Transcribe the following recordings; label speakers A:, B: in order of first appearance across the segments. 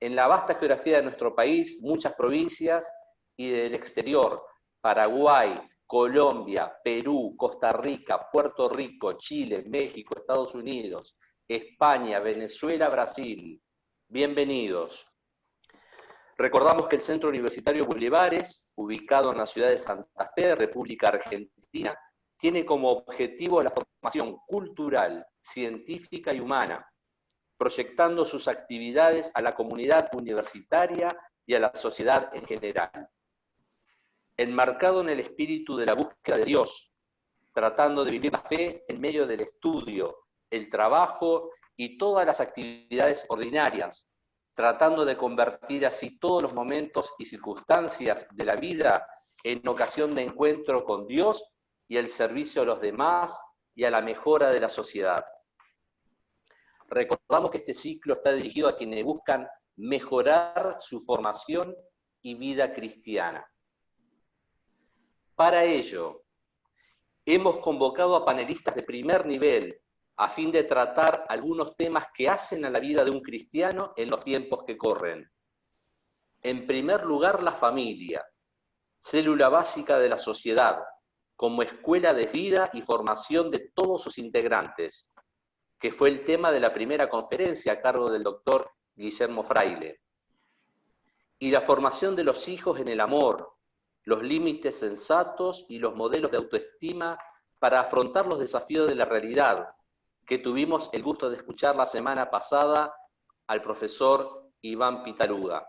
A: en la vasta geografía de nuestro país, muchas provincias y del exterior, Paraguay, Colombia, Perú, Costa Rica, Puerto Rico, Chile, México, Estados Unidos, España, Venezuela, Brasil. Bienvenidos. Recordamos que el Centro Universitario Bulevares, ubicado en la ciudad de Santa Fe, República Argentina, tiene como objetivo la formación cultural, científica y humana, proyectando sus actividades a la comunidad universitaria y a la sociedad en general. Enmarcado en el espíritu de la búsqueda de Dios, tratando de vivir la fe en medio del estudio, el trabajo y todas las actividades ordinarias, tratando de convertir así todos los momentos y circunstancias de la vida en ocasión de encuentro con Dios y el servicio a los demás y a la mejora de la sociedad. Recordamos que este ciclo está dirigido a quienes buscan mejorar su formación y vida cristiana. Para ello, hemos convocado a panelistas de primer nivel a fin de tratar algunos temas que hacen a la vida de un cristiano en los tiempos que corren. En primer lugar, la familia, célula básica de la sociedad, como escuela de vida y formación de todos sus integrantes, que fue el tema de la primera conferencia a cargo del doctor Guillermo Fraile. Y la formación de los hijos en el amor, los límites sensatos y los modelos de autoestima para afrontar los desafíos de la realidad, que tuvimos el gusto de escuchar la semana pasada al profesor Iván Pitaluga.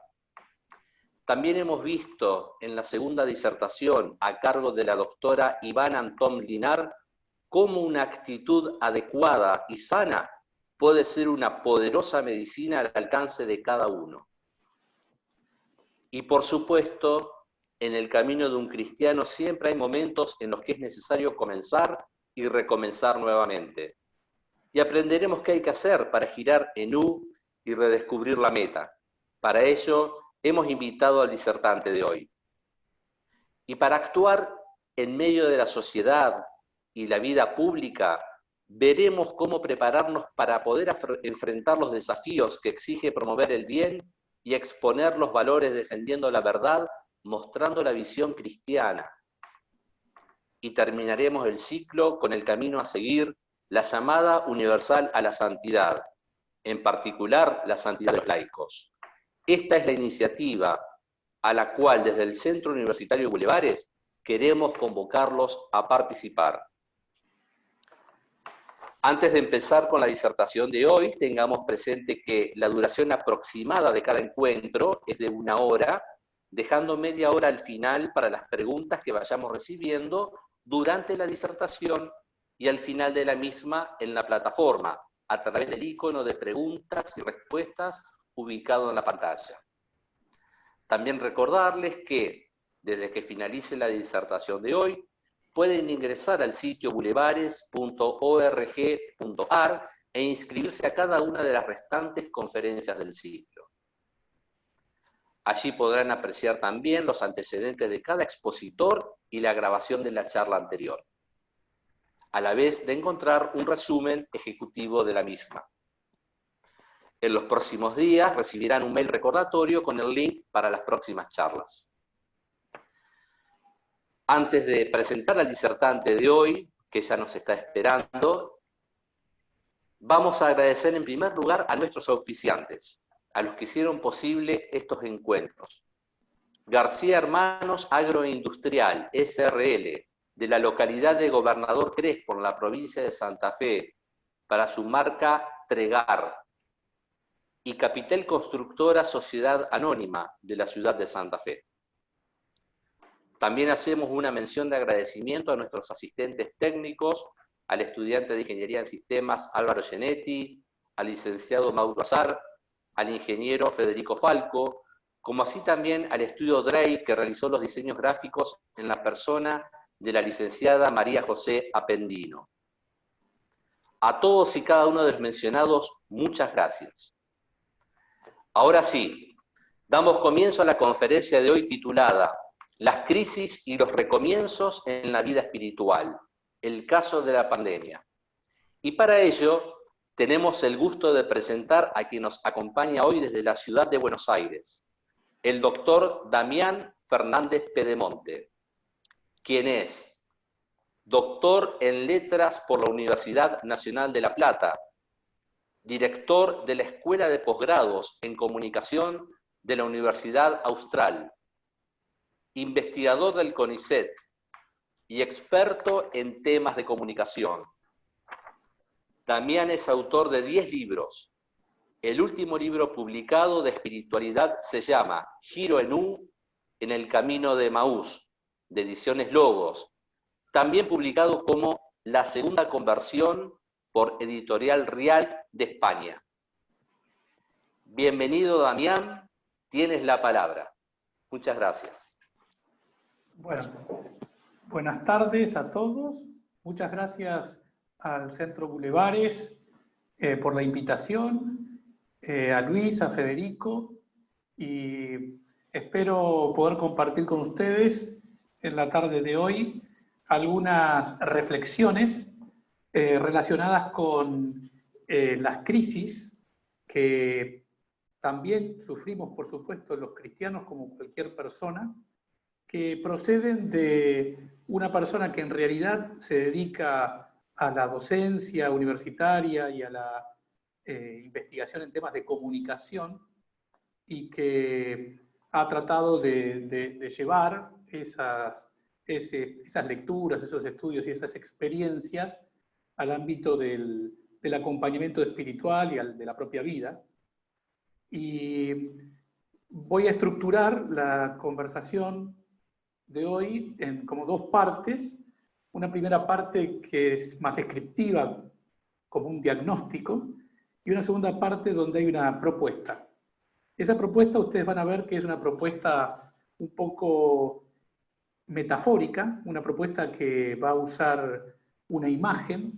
A: También hemos visto en la segunda disertación a cargo de la doctora Ivana Antón Linar cómo una actitud adecuada y sana puede ser una poderosa medicina al alcance de cada uno. Y por supuesto, en el camino de un cristiano siempre hay momentos en los que es necesario comenzar y recomenzar nuevamente. Y aprenderemos qué hay que hacer para girar en U y redescubrir la meta. Para ello, hemos invitado al disertante de hoy. Y para actuar en medio de la sociedad y la vida pública, veremos cómo prepararnos para poder enfrentar los desafíos que exige promover el bien y exponer los valores defendiendo la verdad, mostrando la visión cristiana. Y terminaremos el ciclo con el camino a seguir, la llamada universal a la santidad, en particular la santidad de los laicos. Esta es la iniciativa a la cual desde el Centro Universitario Bulevares queremos convocarlos a participar. Antes de empezar con la disertación de hoy, tengamos presente que la duración aproximada de cada encuentro es de 1 hora, dejando media hora al final para las preguntas que vayamos recibiendo durante la disertación y al final de la misma en la plataforma, a través del icono de preguntas y respuestas ubicado en la pantalla. También recordarles que, desde que finalice la disertación de hoy, pueden ingresar al sitio bulevares.org.ar e inscribirse a cada una de las restantes conferencias del ciclo. Allí podrán apreciar también los antecedentes de cada expositor y la grabación de la charla anterior, a la vez de encontrar un resumen ejecutivo de la misma. En los próximos días recibirán un mail recordatorio con el link para las próximas charlas. Antes de presentar al disertante de hoy, que ya nos está esperando, vamos a agradecer en primer lugar a nuestros auspiciantes, a los que hicieron posible estos encuentros. García Hermanos Agroindustrial, SRL, de la localidad de Gobernador Crespo, en la provincia de Santa Fe, para su marca Tregar. Y Capitel Constructora Sociedad Anónima, de la ciudad de Santa Fe. También hacemos una mención de agradecimiento a nuestros asistentes técnicos, al estudiante de Ingeniería en Sistemas Álvaro Genetti, al licenciado Mauro Azar, al ingeniero Federico Falco, como así también al estudio DREI, que realizó los diseños gráficos en la persona de la licenciada María José Apendino. A todos y cada uno de los mencionados, muchas gracias. Ahora sí, damos comienzo a la conferencia de hoy titulada Las crisis y los recomienzos en la vida espiritual, el caso de la pandemia. Y para ello tenemos el gusto de presentar a quien nos acompaña hoy desde la ciudad de Buenos Aires, el doctor Damián Fernández Pedemonte, quien es doctor en Letras por la Universidad Nacional de La Plata, director de la Escuela de Posgrados en Comunicación de la Universidad Austral, investigador del CONICET y experto en temas de comunicación. Damián es autor de 10 libros. El último libro publicado de espiritualidad se llama Giro en el camino de Emaús, de Ediciones Logos, también publicado como La Segunda Conversión por Editorial Rial de España. Bienvenido, Damián, tienes la palabra. Muchas gracias.
B: Bueno, buenas tardes a todos. Muchas gracias al Centro Bulevares por la invitación, a Luis, a Federico, y espero poder compartir con ustedes en la tarde de hoy algunas reflexiones relacionadas con las crisis que también sufrimos, por supuesto, los cristianos como cualquier persona, que proceden de una persona que en realidad se dedica a la docencia universitaria y a la investigación en temas de comunicación y que ha tratado de llevar esas lecturas, esos estudios y esas experiencias al ámbito del acompañamiento espiritual y de la propia vida. Y voy a estructurar la conversación de hoy en como dos partes. Una primera parte que es más descriptiva, como un diagnóstico, y una segunda parte donde hay una propuesta. Esa propuesta ustedes van a ver que es una propuesta un poco metafórica, una propuesta que va a usar una imagen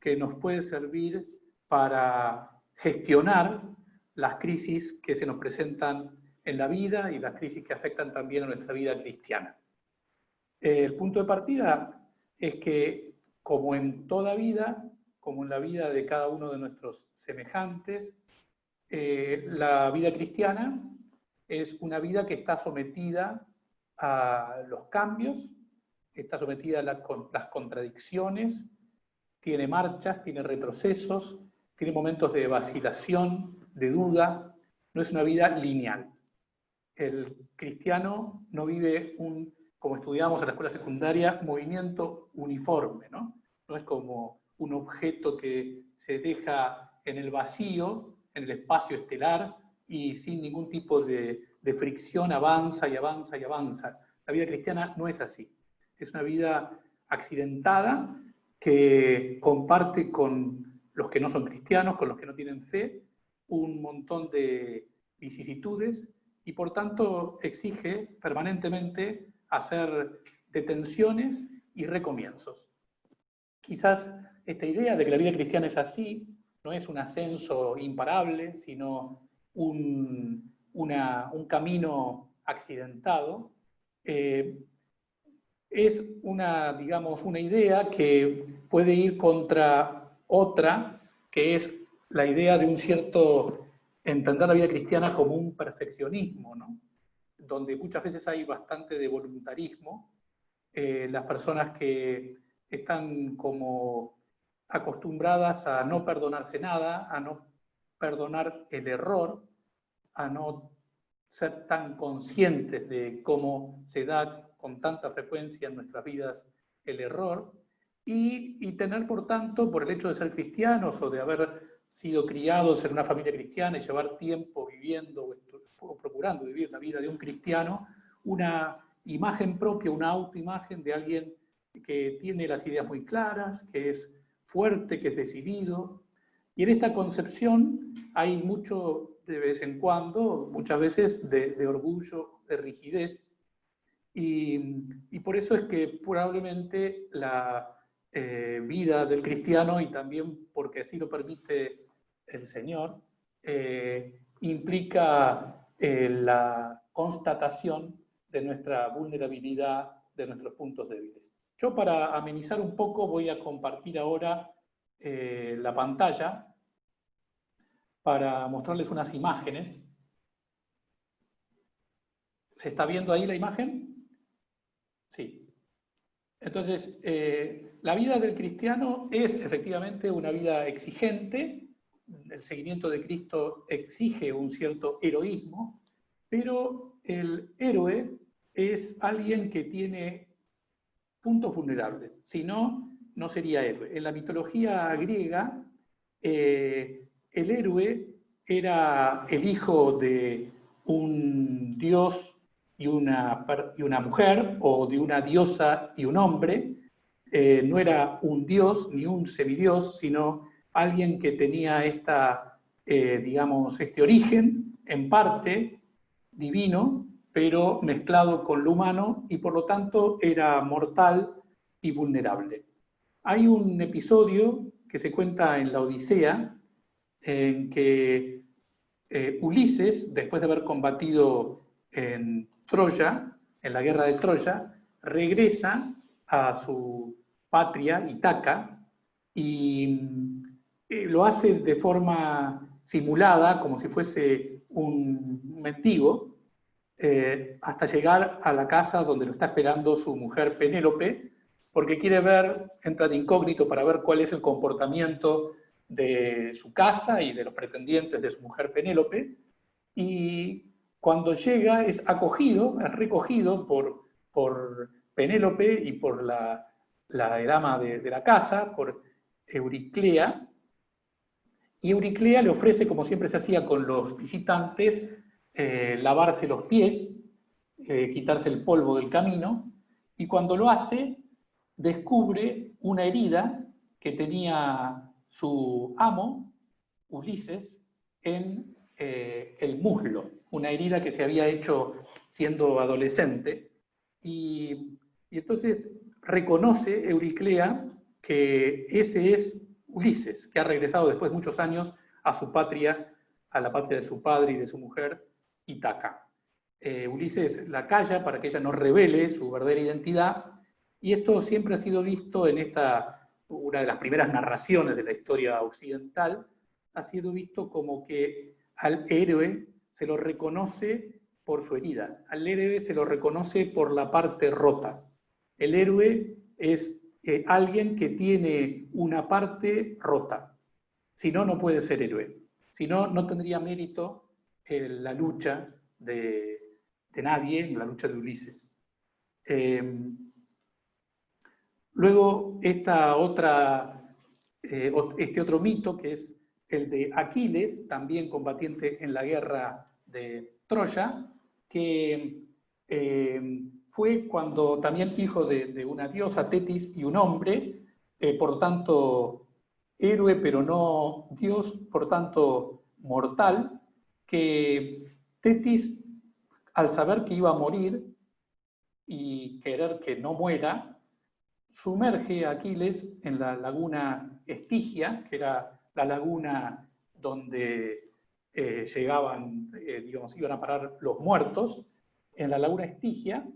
B: que nos puede servir para gestionar las crisis que se nos presentan en la vida y las crisis que afectan también a nuestra vida cristiana. El punto de partida es que, como en toda vida, como en la vida de cada uno de nuestros semejantes, la vida cristiana es una vida que está sometida a los cambios, está sometida a las contradicciones, tiene marchas, tiene retrocesos, tiene momentos de vacilación, de duda, no es una vida lineal. El cristiano no vive como estudiábamos en la escuela secundaria, movimiento uniforme, ¿no? No es como un objeto que se deja en el vacío, en el espacio estelar, y sin ningún tipo de fricción avanza y avanza y avanza. La vida cristiana no es así. Es una vida accidentada que comparte con los que no son cristianos, con los que no tienen fe, un montón de vicisitudes y por tanto exige permanentemente hacer detenciones y recomienzos. Quizás esta idea de que la vida cristiana es así, no es un ascenso imparable, sino un camino accidentado, es digamos, una idea que puede ir contra otra, que es la idea de un cierto entender la vida cristiana como un perfeccionismo, ¿no? Donde muchas veces hay bastante de voluntarismo. Las personas que están como acostumbradas a no perdonarse nada, a no perdonar el error, a no ser tan conscientes de cómo se da con tanta frecuencia en nuestras vidas el error, y tener, por tanto, por el hecho de ser cristianos o de haber sido criados en una familia cristiana y llevar tiempo viviendo o procurando vivir la vida de un cristiano, una imagen propia, una autoimagen de alguien que tiene las ideas muy claras, que es fuerte, que es decidido. Y en esta concepción hay mucho, de vez en cuando, muchas veces, de orgullo, de rigidez. Y por eso es que probablemente la vida del cristiano, y también porque así lo permite el Señor, implica la constatación de nuestra vulnerabilidad, de nuestros puntos débiles. Yo, para amenizar un poco, voy a compartir ahora la pantalla para mostrarles unas imágenes. ¿Se está viendo ahí la imagen? Sí. Entonces, la vida del cristiano es efectivamente una vida exigente. El seguimiento de Cristo exige un cierto heroísmo, pero el héroe es alguien que tiene puntos vulnerables. Si no, no sería héroe. En la mitología griega, el héroe era el hijo de un dios y una mujer, o de una diosa y un hombre. No era un dios ni un semidios, sino alguien que tenía digamos, este origen, en parte divino, pero mezclado con lo humano, y por lo tanto era mortal y vulnerable. Hay un episodio que se cuenta en la Odisea, en que Ulises, después de haber combatido en Troya, en la guerra de Troya, regresa a su patria, Ítaca, y lo hace de forma simulada, como si fuese un mendigo, hasta llegar a la casa donde lo está esperando su mujer Penélope, porque quiere ver, entra de incógnito para ver cuál es el comportamiento de su casa y de los pretendientes de su mujer Penélope, y cuando llega es acogido, es recogido por Penélope y por la dama de la casa, por Euriclea, y Euriclea le ofrece, como siempre se hacía con los visitantes, lavarse los pies, quitarse el polvo del camino, y cuando lo hace, descubre una herida que tenía su amo, Ulises, en el muslo, una herida que se había hecho siendo adolescente, y entonces reconoce Euriclea que ese es Ulises, que ha regresado después de muchos años a su patria, a la patria de su padre y de su mujer, Ítaca. Ulises la calla para que ella no revele su verdadera identidad, y esto siempre ha sido visto en una de las primeras narraciones de la historia occidental, ha sido visto como que al héroe se lo reconoce por su herida, al héroe se lo reconoce por la parte rota. El héroe es alguien que tiene una parte rota, si no, no puede ser héroe, si no, no tendría mérito la lucha de nadie, la lucha de Ulises. Luego, este otro mito, que es el de Aquiles, también combatiente en la guerra de Troya, que fue cuando también hijo de una diosa, Tetis, y un hombre, por tanto héroe, pero no dios, por tanto mortal, que Tetis, al saber que iba a morir y querer que no muera, sumerge a Aquiles en la laguna Estigia, que era la laguna donde iban a parar los muertos, en la laguna Estigia,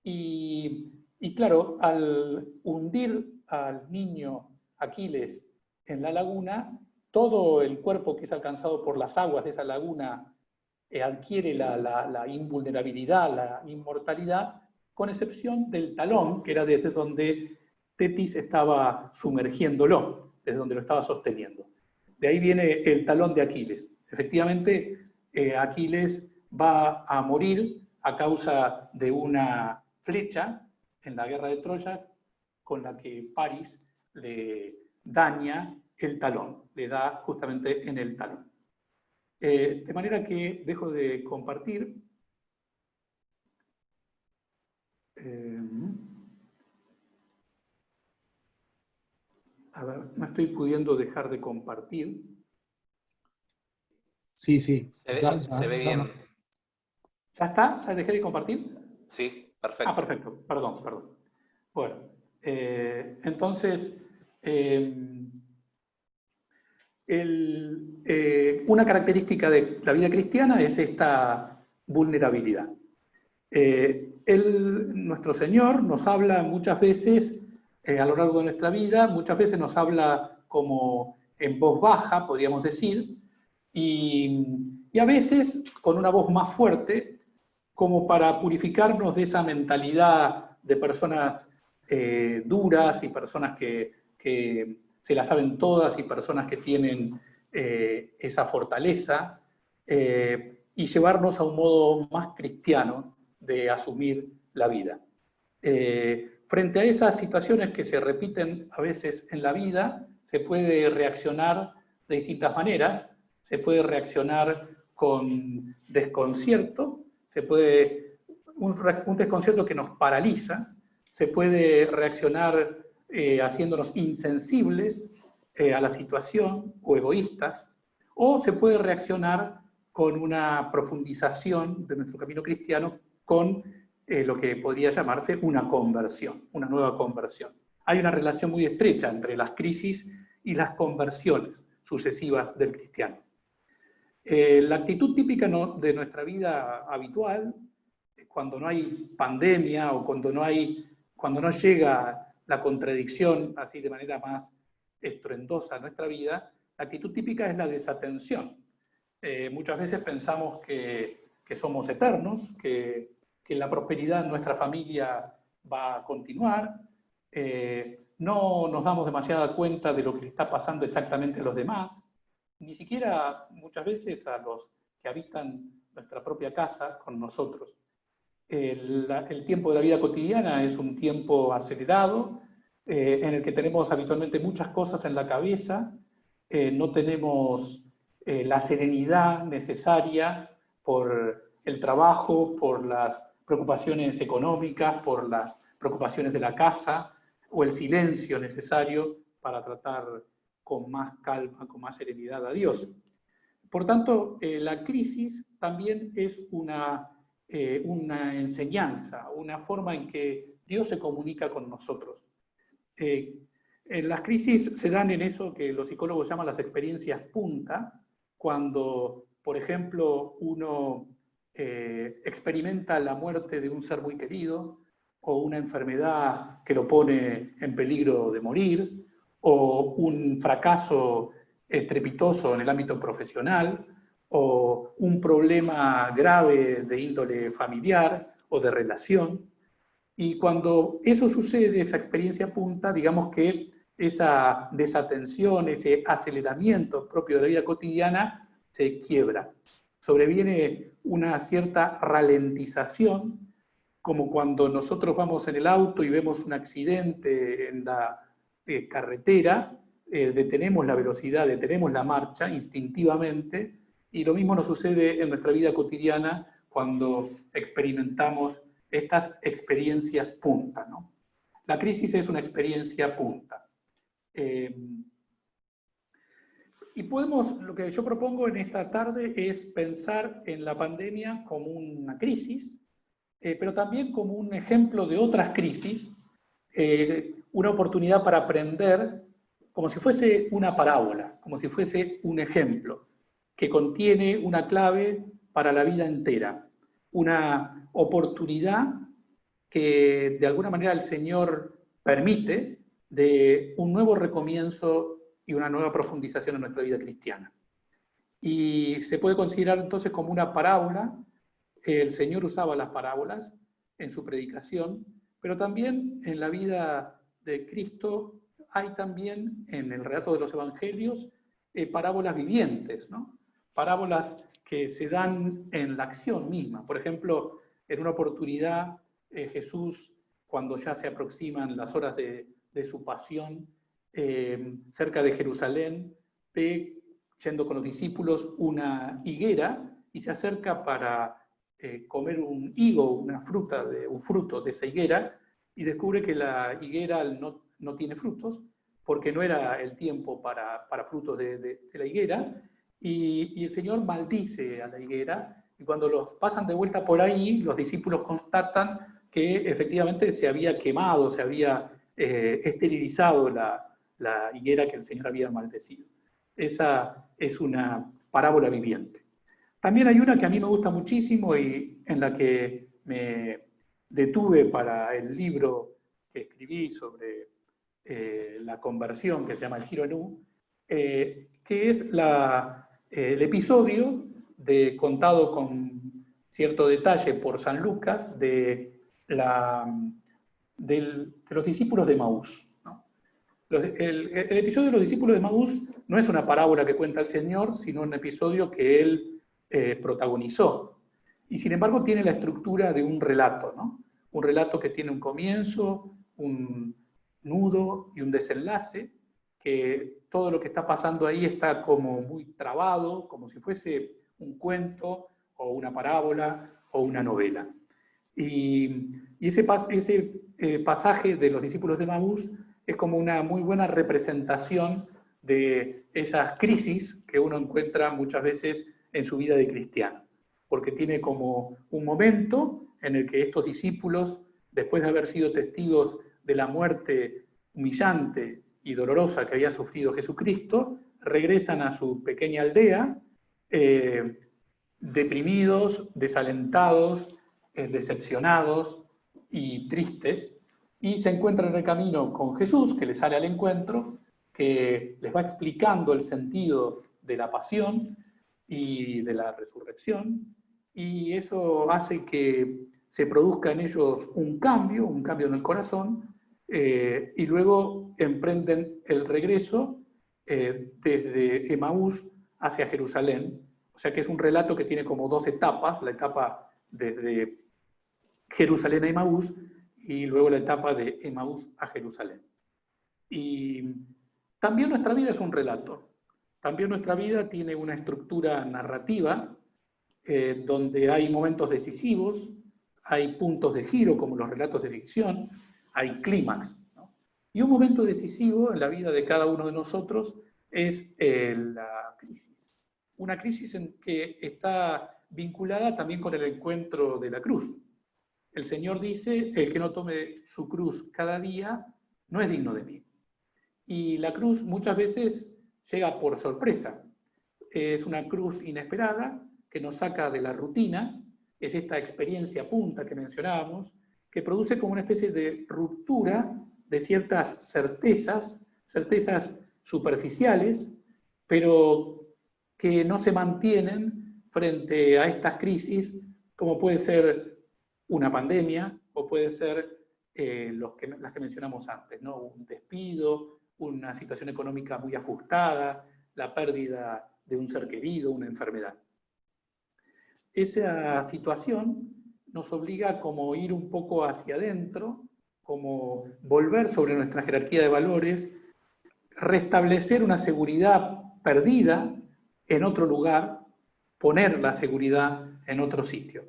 B: y claro, al hundir al niño Aquiles en la laguna, todo el cuerpo que es alcanzado por las aguas de esa laguna adquiere la invulnerabilidad, la inmortalidad, con excepción del talón, que era desde donde Tetis estaba sumergiéndolo, desde donde lo estaba sosteniendo. De ahí viene el talón de Aquiles. Efectivamente, Aquiles va a morir a causa de una flecha en la guerra de Troya con la que París le daña el talón, le da justamente en el talón. De manera que dejo de compartir. A ver, no estoy pudiendo dejar de compartir.
C: Sí.
A: Se ve bien.
C: No.
B: ¿Ya está? ¿Ya dejé de compartir?
A: Sí, perfecto.
B: Ah, perfecto. Perdón. Bueno, entonces, una característica de la vida cristiana es esta vulnerabilidad. Nuestro Señor nos habla muchas veces a lo largo de nuestra vida, muchas veces nos habla como en voz baja, podríamos decir, y a veces con una voz más fuerte, como para purificarnos de esa mentalidad de personas duras y personas que se la saben todas y personas que tienen esa fortaleza, y llevarnos a un modo más cristiano de asumir la vida. Frente a esas situaciones que se repiten a veces en la vida, se puede reaccionar de distintas maneras. Se puede reaccionar con desconcierto, un desconcierto que nos paraliza, se puede reaccionar haciéndonos insensibles a la situación o egoístas, o se puede reaccionar con una profundización de nuestro camino cristiano, con lo que podría llamarse una conversión, una nueva conversión. Hay una relación muy estrecha entre las crisis y las conversiones sucesivas del cristiano. La actitud típica de nuestra vida habitual, cuando no hay pandemia o cuando no llega la contradicción así de manera más estruendosa a nuestra vida, la actitud típica es la desatención. Muchas veces pensamos que somos eternos, que la prosperidad en nuestra familia va a continuar, no nos damos demasiada cuenta de lo que le está pasando exactamente a los demás, ni siquiera muchas veces a los que habitan nuestra propia casa con nosotros. El tiempo de la vida cotidiana es un tiempo acelerado, en el que tenemos habitualmente muchas cosas en la cabeza, no tenemos la serenidad necesaria por el trabajo, por las preocupaciones económicas, por las preocupaciones de la casa, o el silencio necesario para tratar con más calma, con más serenidad a Dios. Por tanto, la crisis también es una enseñanza, una forma en que Dios se comunica con nosotros. Las crisis se dan en eso que los psicólogos llaman las experiencias punta, cuando, por ejemplo, uno experimenta la muerte de un ser muy querido, o una enfermedad que lo pone en peligro de morir, o un fracaso estrepitoso en el ámbito profesional, o un problema grave de índole familiar o de relación. Y cuando eso sucede, esa experiencia punta, digamos que esa desatención, ese aceleramiento propio de la vida cotidiana se quiebra. Sobreviene una cierta ralentización, como cuando nosotros vamos en el auto y vemos un accidente en la carretera, detenemos la velocidad, detenemos la marcha instintivamente, y lo mismo nos sucede en nuestra vida cotidiana cuando experimentamos estas experiencias punta, ¿no? La crisis es una experiencia punta. Y lo que yo propongo en esta tarde es pensar en la pandemia como una crisis, pero también como un ejemplo de otras crisis, una oportunidad para aprender, como si fuese una parábola, como si fuese un ejemplo, que contiene una clave para la vida entera, una oportunidad que de alguna manera el Señor permite de un nuevo recomienzo y una nueva profundización en nuestra vida cristiana. Y se puede considerar entonces como una parábola. El Señor usaba las parábolas en su predicación, pero también en la vida de Cristo hay también en el relato de los evangelios parábolas vivientes, ¿no? Parábolas que se dan en la acción misma. Por ejemplo, en una oportunidad Jesús, cuando ya se aproximan las horas de su pasión, cerca de Jerusalén, ve, yendo con los discípulos, una higuera y se acerca para comer un higo, un fruto de esa higuera, y descubre que la higuera no tiene frutos, porque no era el tiempo para frutos de la higuera, y el Señor maldice a la higuera, y cuando los pasan de vuelta por ahí, los discípulos constatan que efectivamente se había quemado, se había esterilizado la higuera que el Señor había maldecido. Esa es una parábola viviente. También hay una que a mí me gusta muchísimo y en la que me detuve para el libro que escribí sobre la conversión, que se llama El Giro Nu, que es la el episodio contado con cierto detalle por San Lucas de los discípulos de Emaús, ¿no? El episodio de los discípulos de Emaús no es una parábola que cuenta el Señor, sino un episodio que él protagonizó. Y sin embargo tiene la estructura de un relato, ¿no? Un relato que tiene un comienzo, un nudo y un desenlace, que todo lo que está pasando ahí está como muy trabado, como si fuese un cuento o una parábola o una novela. Y ese pasaje de los discípulos de Emaús es como una muy buena representación de esas crisis que uno encuentra muchas veces en su vida de cristiano, porque tiene como un momento en el que estos discípulos, después de haber sido testigos de la muerte humillante y dolorosa que había sufrido Jesucristo, regresan a su pequeña aldea, deprimidos, desalentados, decepcionados y tristes, y se encuentran en el camino con Jesús, que les sale al encuentro, que les va explicando el sentido de la pasión y de la resurrección, y eso hace que se produzca en ellos un cambio en el corazón, y luego emprenden el regreso desde Emaús hacia Jerusalén. O sea que es un relato que tiene como dos etapas, la etapa desde Jerusalén a Emaús y luego la etapa de Emaús a Jerusalén. Y también nuestra vida es un relato. También nuestra vida tiene una estructura narrativa donde hay momentos decisivos, hay puntos de giro como los relatos de ficción, hay clímax, ¿no? Y un momento decisivo en la vida de cada uno de nosotros es la crisis. Una crisis en que está vinculada también con el encuentro de la cruz. El Señor dice, el que no tome su cruz cada día no es digno de mí. Y la cruz muchas veces llega por sorpresa. Es una cruz inesperada que nos saca de la rutina, es esta experiencia punta que mencionábamos, que produce como una especie de ruptura de ciertas certezas superficiales, pero que no se mantienen frente a estas crisis, como puede ser una pandemia o puede ser las que mencionamos antes, ¿no? Un despido, una situación económica muy ajustada, la pérdida de un ser querido, una enfermedad. Esa situación nos obliga a como ir un poco hacia adentro, como volver sobre nuestra jerarquía de valores, restablecer una seguridad perdida en otro lugar, poner la seguridad en otro sitio.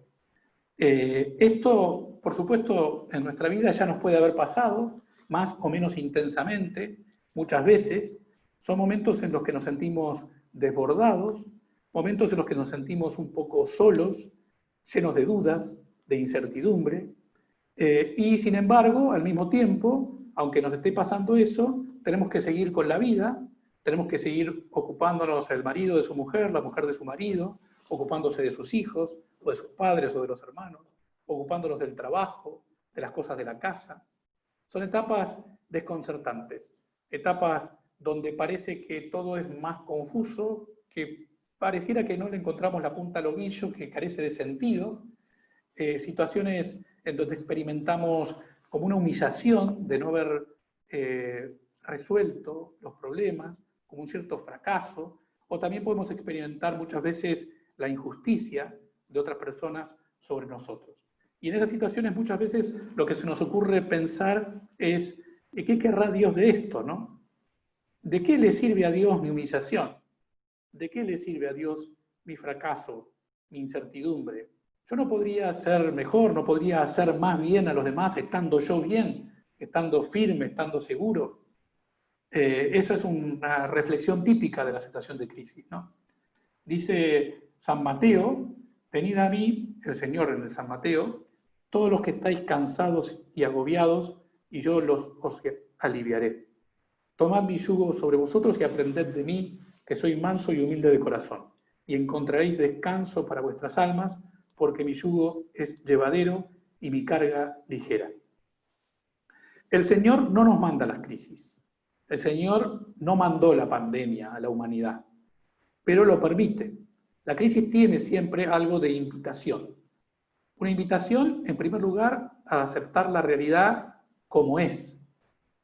B: Esto, por supuesto, en nuestra vida ya nos puede haber pasado, más o menos intensamente, muchas veces. Son momentos en los que nos sentimos desbordados, momentos en los que nos sentimos un poco solos, llenos de dudas, de incertidumbre, y sin embargo, al mismo tiempo, aunque nos esté pasando eso, tenemos que seguir con la vida, tenemos que seguir ocupándonos el marido de su mujer, la mujer de su marido, ocupándose de sus hijos, o de sus padres o de los hermanos, ocupándonos del trabajo, de las cosas de la casa. Son etapas desconcertantes, etapas donde parece que todo es más confuso, que pareciera que no le encontramos la punta al ovillo, que carece de sentido, situaciones en donde experimentamos como una humillación de no haber resuelto los problemas, como un cierto fracaso, o también podemos experimentar muchas veces la injusticia de otras personas sobre nosotros. Y en esas situaciones muchas veces lo que se nos ocurre pensar es, ¿qué querrá Dios de esto, no? ¿De qué le sirve a Dios mi humillación? ¿De qué le sirve a Dios mi fracaso, mi incertidumbre? Yo no podría ser mejor, no podría hacer más bien a los demás estando yo bien, estando firme, estando seguro. Esa es una reflexión típica de la situación de crisis, ¿no? Dice San Mateo, venid a mí, el Señor en el San Mateo, todos los que estáis cansados y agobiados, y yo os aliviaré. Tomad mi yugo sobre vosotros y aprended de mí, que soy manso y humilde de corazón, y encontraréis descanso para vuestras almas, porque mi yugo es llevadero y mi carga ligera. El Señor no nos manda las crisis. El Señor no mandó la pandemia a la humanidad. pero lo permite. La crisis tiene siempre algo de invitación. Una invitación, en primer lugar, a aceptar la realidad como es,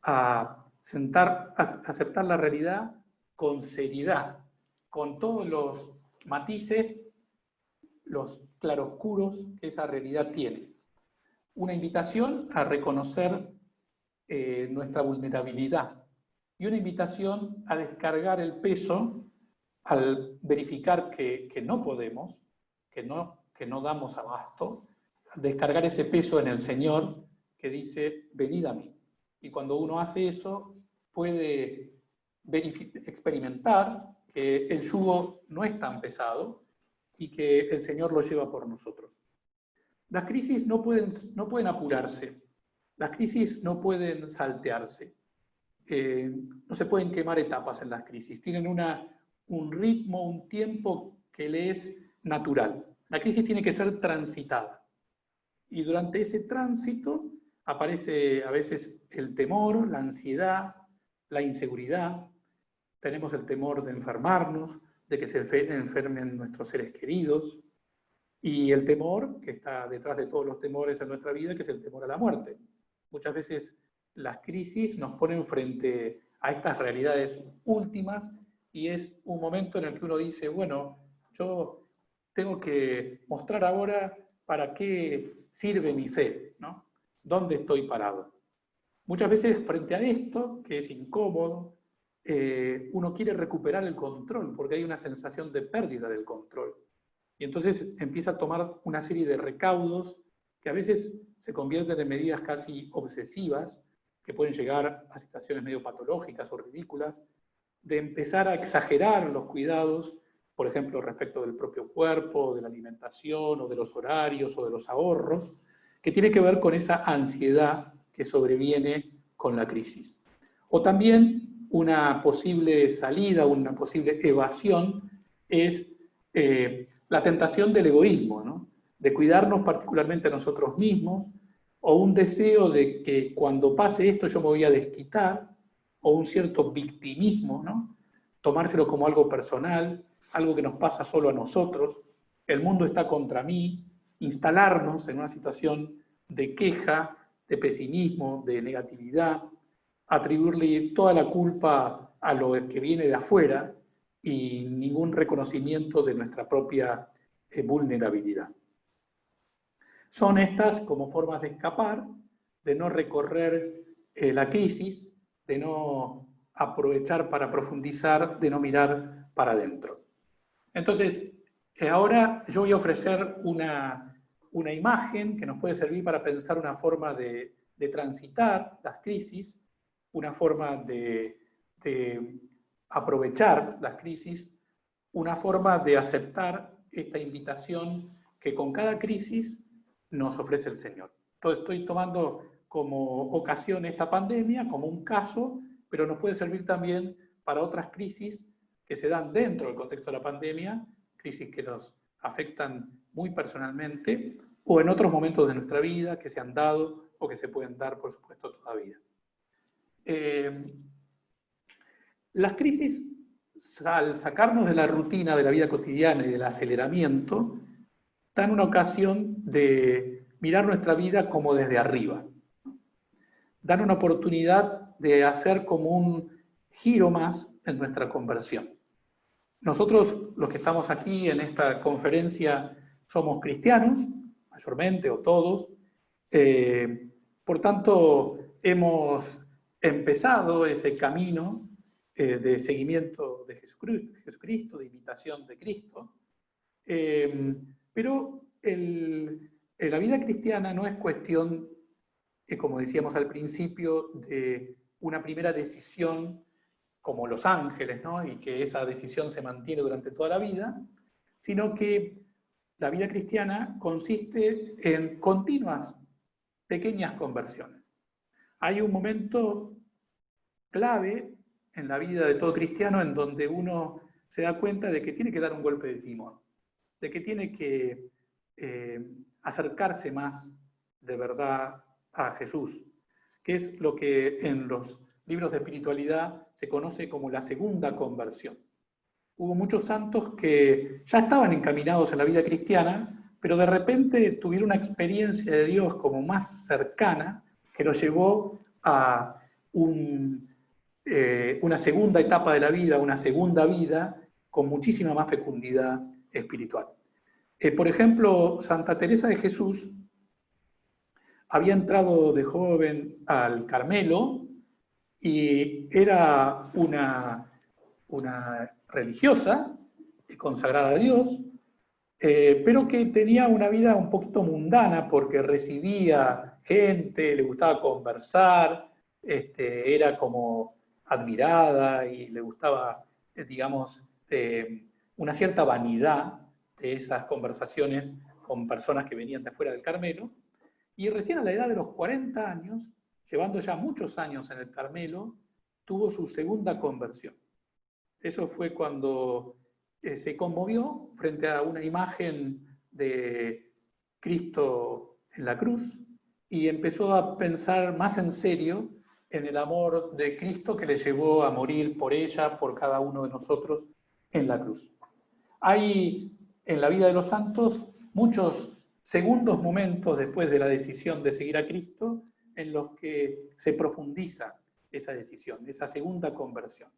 B: a aceptar la realidad con seriedad, con todos los matices, los claroscuros que esa realidad tiene. Una invitación a reconocer nuestra vulnerabilidad y una invitación a descargar el peso al verificar que no podemos, que no damos abasto, descargar ese peso en el Señor que dice, venid a mí. Y cuando uno hace eso, puede experimentar que el yugo no es tan pesado y que el Señor lo lleva por nosotros. Las crisis no pueden apurarse, las crisis no pueden saltearse, no se pueden quemar etapas en las crisis, tienen un ritmo, un tiempo que le es natural. La crisis tiene que ser transitada. Y durante ese tránsito aparece a veces el temor, la ansiedad, la inseguridad. Tenemos el temor de enfermarnos, de que se enfermen nuestros seres queridos. Y el temor, que está detrás de todos los temores en nuestra vida, que es el temor a la muerte. Muchas veces las crisis nos ponen frente a estas realidades últimas y es un momento en el que uno dice, bueno, yo tengo que mostrar ahora para qué sirve mi fe, ¿no? ¿Dónde estoy parado? Muchas veces frente a esto, que es incómodo, uno quiere recuperar el control porque hay una sensación de pérdida del control. Y entonces empieza a tomar una serie de recaudos que a veces se convierten en medidas casi obsesivas, que pueden llegar a situaciones medio patológicas o ridículas, de empezar a exagerar los cuidados, por ejemplo, respecto del propio cuerpo, de la alimentación, o de los horarios, o de los ahorros, que tiene que ver con esa ansiedad que sobreviene con la crisis. O también una posible salida, una posible evasión es la tentación del egoísmo, ¿no? De cuidarnos particularmente a nosotros mismos, o un deseo de que cuando pase esto yo me voy a desquitar, o un cierto victimismo, ¿no? Tomárselo como algo personal, algo que nos pasa solo a nosotros, el mundo está contra mí, instalarnos en una situación de queja, de pesimismo, de negatividad, atribuirle toda la culpa a lo que viene de afuera y ningún reconocimiento de nuestra propia vulnerabilidad. Son estas como formas de escapar, de no recorrer la crisis, de no aprovechar para profundizar, de no mirar para adentro. Entonces, ahora yo voy a ofrecer una imagen que nos puede servir para pensar una forma de transitar las crisis, una forma de aprovechar las crisis, una forma de aceptar esta invitación que con cada crisis nos ofrece el Señor. Entonces estoy tomando como ocasión esta pandemia, como un caso, pero nos puede servir también para otras crisis que se dan dentro del contexto de la pandemia, crisis que nos afectan muy personalmente, o en otros momentos de nuestra vida que se han dado o que se pueden dar, por supuesto, todavía. Las crisis, al sacarnos de la rutina de la vida cotidiana y del aceleramiento, dan una ocasión de mirar nuestra vida como desde arriba. Dan una oportunidad de hacer como un giro más en nuestra conversión. Nosotros, los que estamos aquí en esta conferencia, somos cristianos, mayormente o todos. Por tanto, hemos empezado ese camino de seguimiento de Jesucristo, de imitación de Cristo. Pero la vida cristiana no es cuestión, como decíamos al principio, de una primera decisión como los ángeles, ¿no? Y que esa decisión se mantiene durante toda la vida, sino que la vida cristiana consiste en continuas pequeñas conversiones. Hay un momento clave en la vida de todo cristiano en donde uno se da cuenta de que tiene que dar un golpe de timón, de que tiene que acercarse más de verdad a Jesús, que es lo que en los libros de espiritualidad se conoce como la segunda conversión. Hubo muchos santos que ya estaban encaminados en la vida cristiana, pero de repente tuvieron una experiencia de Dios como más cercana que los llevó a una segunda etapa de la vida, una segunda vida con muchísima más fecundidad espiritual. Por ejemplo, Santa Teresa de Jesús había entrado de joven al Carmelo y era una religiosa consagrada a Dios, pero que tenía una vida un poquito mundana porque recibía gente, le gustaba conversar, era como admirada y le gustaba, digamos, una cierta vanidad de esas conversaciones con personas que venían de afuera del Carmelo. Y recién a la edad de los 40 años, llevando ya muchos años en el Carmelo, tuvo su segunda conversión. Eso fue cuando se conmovió frente a una imagen de Cristo en la cruz y empezó a pensar más en serio en el amor de Cristo que le llevó a morir por ella, por cada uno de nosotros en la cruz. Hay en la vida de los santos muchos segundos momentos después de la decisión de seguir a Cristo en los que se profundiza esa decisión, esa segunda conversión.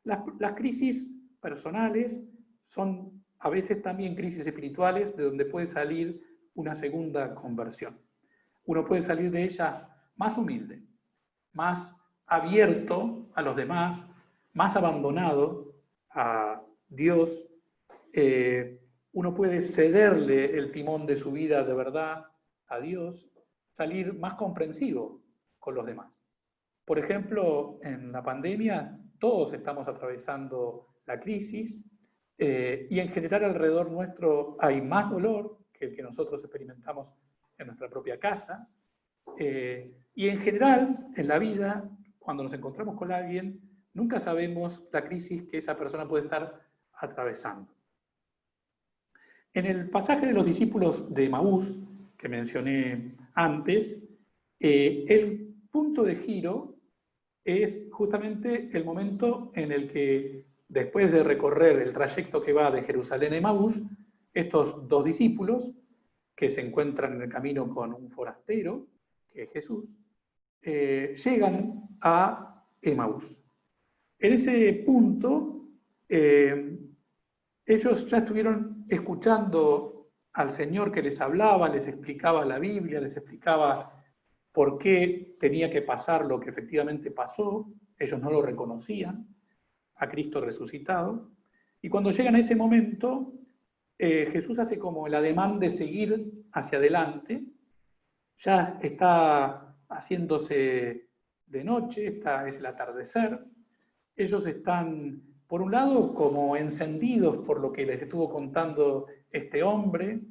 B: Las crisis personales son a veces también crisis espirituales de donde puede salir una segunda conversión. Uno puede salir de ella más humilde, más abierto a los demás, más abandonado a Dios. Uno puede cederle el timón de su vida de verdad a Dios, salir más comprensivo con los demás. Por ejemplo, en la pandemia todos estamos atravesando la crisis y en general alrededor nuestro hay más dolor que el que nosotros experimentamos en nuestra propia casa. Y en general, en la vida, cuando nos encontramos con alguien, nunca sabemos la crisis que esa persona puede estar atravesando. En el pasaje de los discípulos de Emaús, que mencioné antes, el punto de giro es justamente el momento en el que, después de recorrer el trayecto que va de Jerusalén a Emaús, estos dos discípulos, que se encuentran en el camino con un forastero, que es Jesús, llegan a Emaús. En ese punto, ellos ya estuvieron escuchando al Señor que les hablaba, les explicaba la Biblia, les explicaba por qué tenía que pasar lo que efectivamente pasó. Ellos no lo reconocían, a Cristo resucitado. Y cuando llegan a ese momento, Jesús hace como el ademán de seguir hacia adelante. Ya está haciéndose de noche, es el atardecer. Ellos están, por un lado, como encendidos por lo que les estuvo contando este hombre,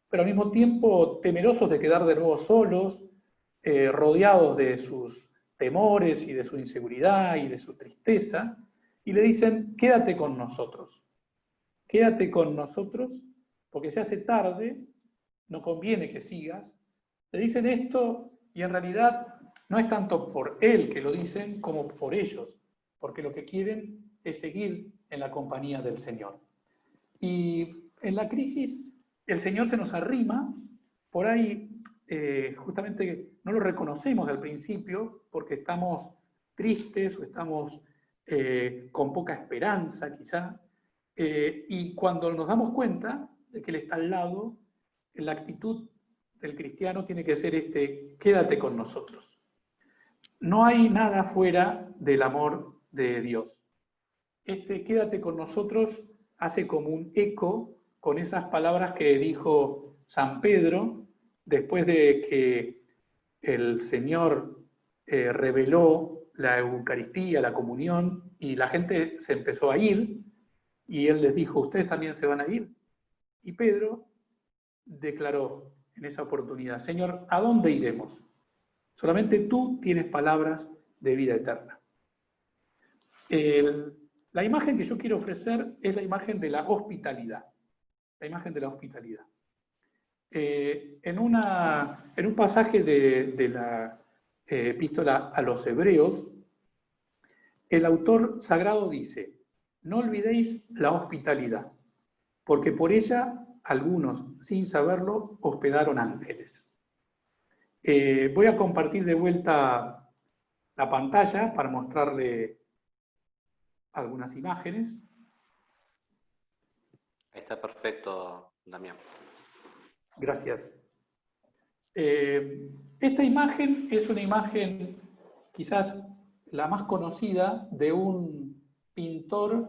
B: pero al mismo tiempo temerosos de quedar de nuevo solos, rodeados de sus temores y de su inseguridad y de su tristeza, y le dicen, quédate con nosotros, porque se hace tarde, no conviene que sigas. Le dicen esto y en realidad no es tanto por él que lo dicen como por ellos, porque lo que quieren es seguir en la compañía del Señor. Y en la crisis el Señor se nos arrima, por ahí justamente no lo reconocemos al principio porque estamos tristes o estamos con poca esperanza quizá, y cuando nos damos cuenta de que Él está al lado, la actitud del cristiano tiene que ser quédate con nosotros. No hay nada fuera del amor de Dios. Quédate con nosotros hace como un eco con esas palabras que dijo San Pedro después de que el Señor reveló la Eucaristía, la comunión, y la gente se empezó a ir, y él les dijo, ¿ustedes también se van a ir? Y Pedro declaró en esa oportunidad, Señor, ¿a dónde iremos? Solamente tú tienes palabras de vida eterna. La imagen que yo quiero ofrecer es la imagen de la hospitalidad. La imagen de la hospitalidad. En un pasaje de la epístola a los Hebreos, el autor sagrado dice, no olvidéis la hospitalidad, porque por ella algunos, sin saberlo, hospedaron ángeles. Voy a compartir de vuelta la pantalla para mostrarle algunas imágenes.
A: Está perfecto, Damián.
B: Gracias. Esta imagen es una imagen quizás la más conocida de un pintor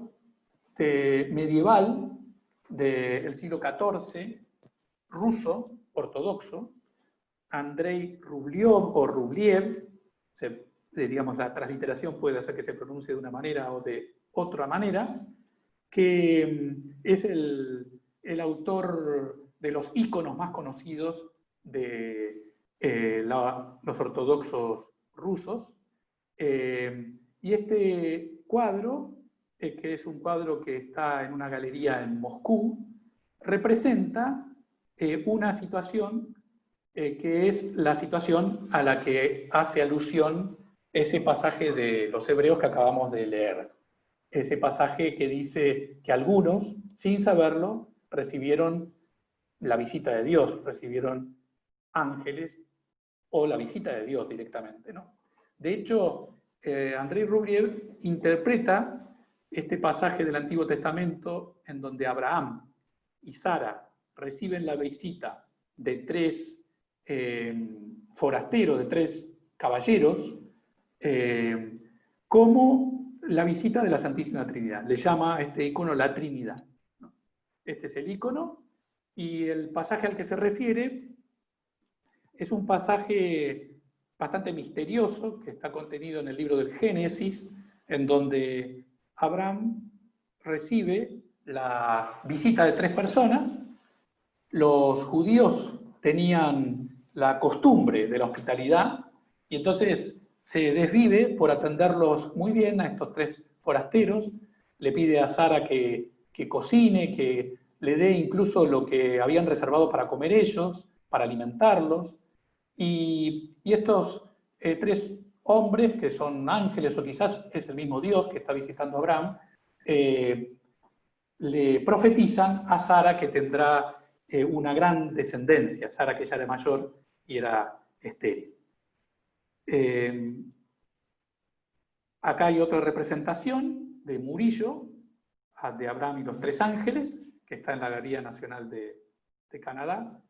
B: medieval del siglo XIV, ruso, ortodoxo, Andrei Rublev o Rubliev, digamos, la transliteración puede hacer que se pronuncie de una manera o de otra manera, que es el autor de los íconos más conocidos de los ortodoxos rusos. Y este cuadro, que es un cuadro que está en una galería en Moscú, representa una situación que es la situación a la que hace alusión ese pasaje de los Hebreos que acabamos de leer. Ese pasaje que dice que algunos, sin saberlo, recibieron la visita de Dios, recibieron ángeles o la visita de Dios directamente, ¿no? De hecho, Andrei Rublev interpreta este pasaje del Antiguo Testamento en donde Abraham y Sara reciben la visita de tres forasteros, de tres caballeros, como la visita de la Santísima Trinidad. Le llama a este icono la Trinidad. Este es el icono, y el pasaje al que se refiere es un pasaje bastante misterioso que está contenido en el libro del Génesis, en donde Abraham recibe la visita de tres personas. Los judíos tenían la costumbre de la hospitalidad y entonces se desvive por atenderlos muy bien a estos tres forasteros. Le pide a Sara que cocine, que le dé incluso lo que habían reservado para comer ellos, para alimentarlos. Y estos tres hombres, que son ángeles o quizás es el mismo Dios que está visitando a Abraham, le profetizan a Sara que tendrá una gran descendencia, Sara que ya era mayor y era estéril. Acá hay otra representación de Murillo, de Abraham y los tres ángeles, que está en la Galería Nacional de Canadá.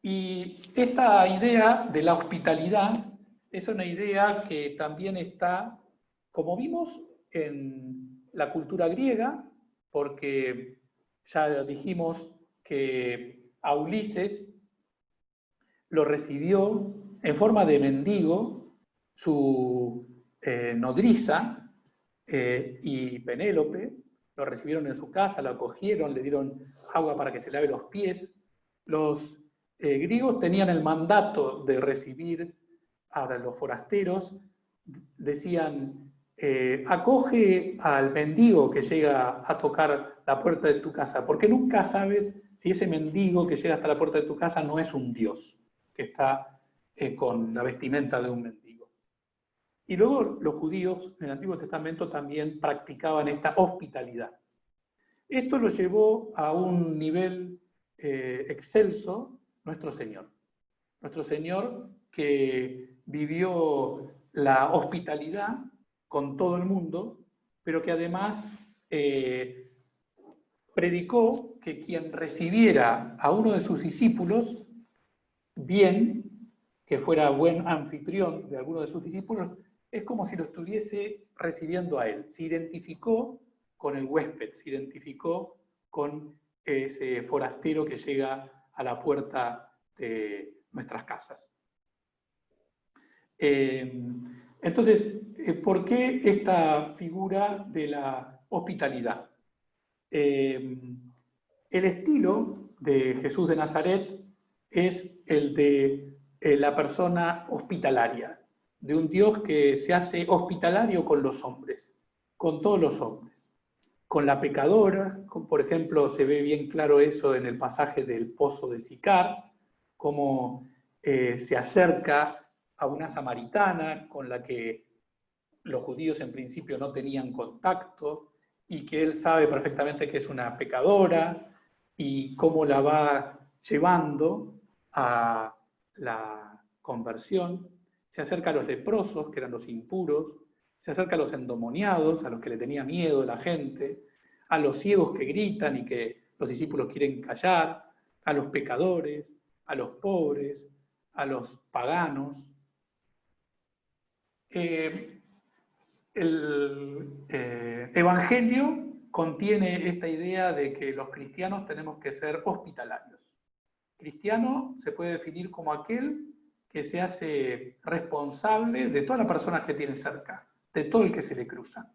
B: Y esta idea de la hospitalidad es una idea que también está, como vimos, en la cultura griega, porque ya dijimos que a Ulises lo recibió en forma de mendigo su nodriza y Penélope. Lo recibieron en su casa, lo acogieron, le dieron agua para que se lave los pies. Los griegos tenían el mandato de recibir a los forasteros. Decían, acoge al mendigo que llega a tocar la puerta de tu casa, porque nunca sabes si ese mendigo que llega hasta la puerta de tu casa no es un dios, que está con la vestimenta de un mendigo. Y luego los judíos en el Antiguo Testamento también practicaban esta hospitalidad. Esto lo llevó a un nivel excelso nuestro Señor. Nuestro Señor que vivió la hospitalidad con todo el mundo, pero que además predicó que quien recibiera a uno de sus discípulos bien, que fuera buen anfitrión de alguno de sus discípulos, es como si lo estuviese recibiendo a él. Se identificó con el huésped, se identificó con ese forastero que llega a la puerta de nuestras casas. Entonces, ¿por qué esta figura de la hospitalidad? El estilo de Jesús de Nazaret es el de la persona hospitalaria, de un Dios que se hace hospitalario con los hombres, con todos los hombres. Con la pecadora, por ejemplo, se ve bien claro eso en el pasaje del pozo de Sicar, cómo se acerca a una samaritana con la que los judíos en principio no tenían contacto y que él sabe perfectamente que es una pecadora y cómo la va llevando a la conversión. Se acerca a los leprosos, que eran los impuros, se acerca a los endemoniados, a los que le tenía miedo la gente, a los ciegos que gritan y que los discípulos quieren callar, a los pecadores, a los pobres, a los paganos. El Evangelio contiene esta idea de que los cristianos tenemos que ser hospitalarios. Cristiano se puede definir como aquel que se hace responsable de todas las personas que tiene cerca, de todo el que se le cruza.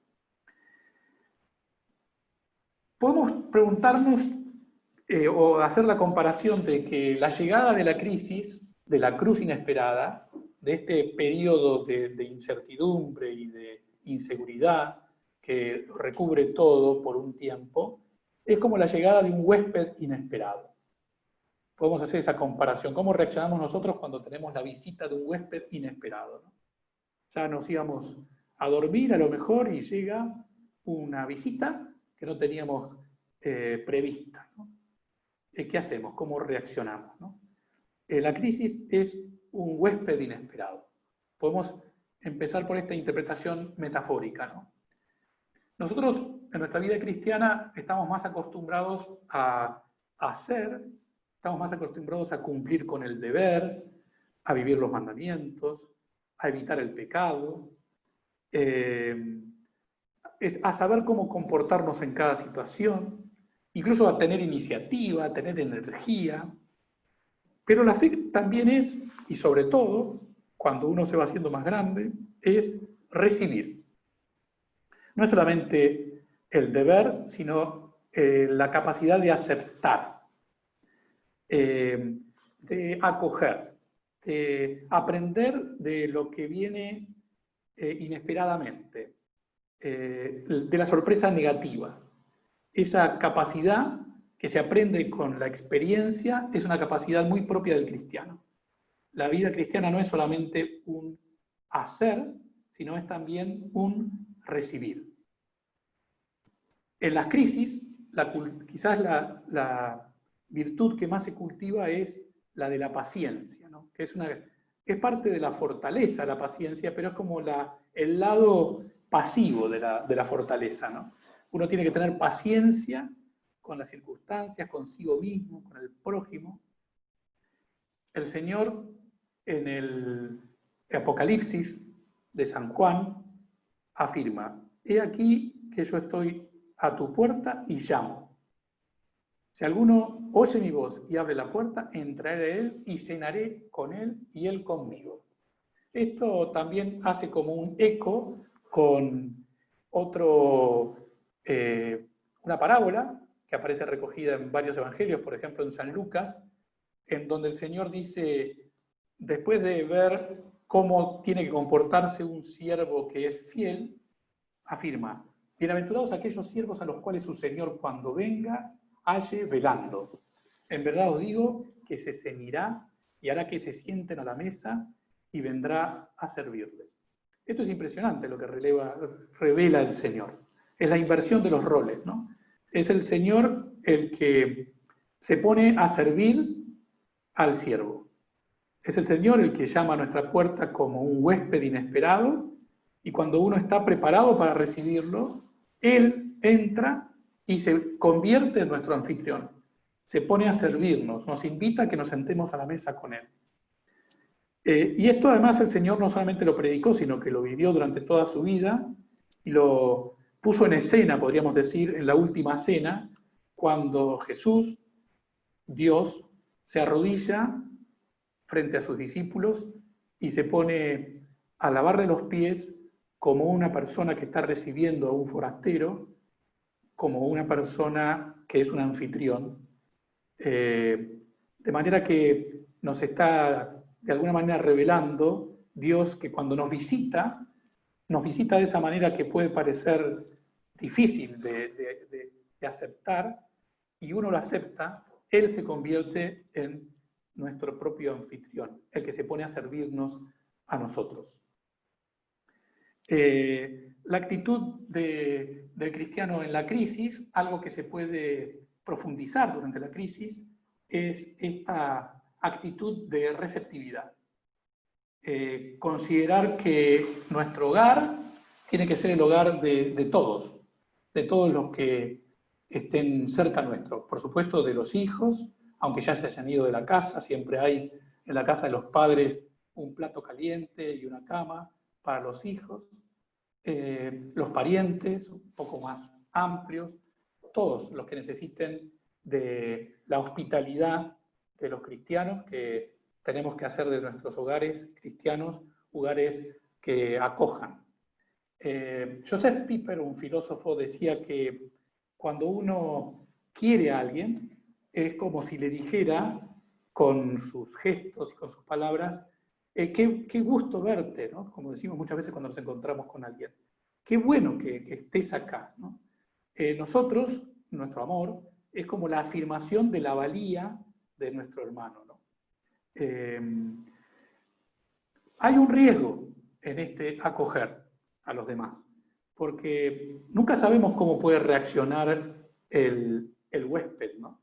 B: Podemos preguntarnos o hacer la comparación de que la llegada de la crisis, de la cruz inesperada, de este periodo de incertidumbre y de inseguridad que recubre todo por un tiempo, es como la llegada de un huésped inesperado. Podemos hacer esa comparación. ¿Cómo reaccionamos nosotros cuando tenemos la visita de un huésped inesperado, ¿no? Ya nos íbamos a dormir a lo mejor y llega una visita que no teníamos prevista, ¿no? ¿Qué hacemos? ¿Cómo reaccionamos, ¿no? La crisis es un huésped inesperado. Podemos empezar por esta interpretación metafórica, ¿no? Nosotros en nuestra vida cristiana estamos más acostumbrados a hacer, estamos más acostumbrados a cumplir con el deber, a vivir los mandamientos, a evitar el pecado, a saber cómo comportarnos en cada situación, incluso a tener iniciativa, a tener energía. Pero la fe también es, y sobre todo, cuando uno se va haciendo más grande, es recibir. No es solamente el deber, sino la capacidad de aceptar, de acoger, de aprender de lo que viene inesperadamente, de la sorpresa negativa. Esa capacidad que se aprende con la experiencia es una capacidad muy propia del cristiano. La vida cristiana no es solamente un hacer, sino es también un recibir. En las crisis, quizás la virtud que más se cultiva es la de la paciencia, ¿no? Que es parte de la fortaleza la paciencia, pero es como el lado pasivo de la fortaleza, ¿no? Uno tiene que tener paciencia con las circunstancias, consigo mismo, con el prójimo. El Señor en el Apocalipsis de San Juan afirma: he aquí que yo estoy a tu puerta y llamo. Si alguno oye mi voz y abre la puerta, entraré a él y cenaré con él y él conmigo. Esto también hace como un eco con una parábola que aparece recogida en varios evangelios, por ejemplo en San Lucas, en donde el Señor dice, después de ver cómo tiene que comportarse un siervo que es fiel, afirma: bienaventurados aquellos siervos a los cuales su Señor cuando venga halle velando. En verdad os digo que se ceñirá y hará que se sienten a la mesa y vendrá a servirles. Esto es impresionante lo que revela el Señor. Es la inversión de los roles, ¿no? Es el Señor el que se pone a servir al siervo. Es el Señor el que llama a nuestra puerta como un huésped inesperado, y cuando uno está preparado para recibirlo, Él entra y se convierte en nuestro anfitrión. Se pone a servirnos, nos invita a que nos sentemos a la mesa con Él. Y esto además el Señor no solamente lo predicó, sino que lo vivió durante toda su vida y lo puso en escena, podríamos decir, en la última cena, cuando Jesús, Dios, se arrodilla frente a sus discípulos y se pone a lavarle los pies como una persona que está recibiendo a un forastero, como una persona que es un anfitrión. De manera que nos está de alguna manera revelando Dios que cuando nos visita de esa manera que puede parecer difícil de aceptar, y uno lo acepta, Él se convierte en nuestro propio anfitrión, el que se pone a servirnos a nosotros. La actitud del cristiano en la crisis, algo que se puede profundizar durante la crisis, es esta actitud de receptividad. Considerar que nuestro hogar tiene que ser el hogar de todos los que estén cerca nuestro. Por supuesto, de los hijos, aunque ya se hayan ido de la casa, siempre hay en la casa de los padres un plato caliente y una cama para los hijos. Los parientes, un poco más amplios, todos los que necesiten de la hospitalidad de los cristianos, que tenemos que hacer de nuestros hogares cristianos hogares que acojan. Joseph Pieper, un filósofo, decía que cuando uno quiere a alguien, es como si le dijera con sus gestos y con sus palabras, qué gusto verte, ¿no? Como decimos muchas veces cuando nos encontramos con alguien. Qué bueno que estés acá, ¿no? Nosotros, nuestro amor, es como la afirmación de la valía de nuestro hermano, ¿no? Hay un riesgo en este acoger a los demás, porque nunca sabemos cómo puede reaccionar el huésped, ¿no?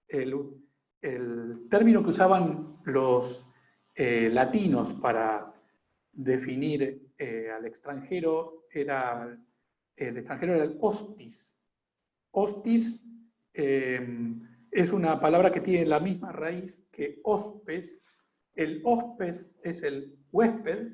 B: El término que usaban los latinos para definir al extranjero era el hostis. Hostis es una palabra que tiene la misma raíz que hospes. El hospes es el huésped,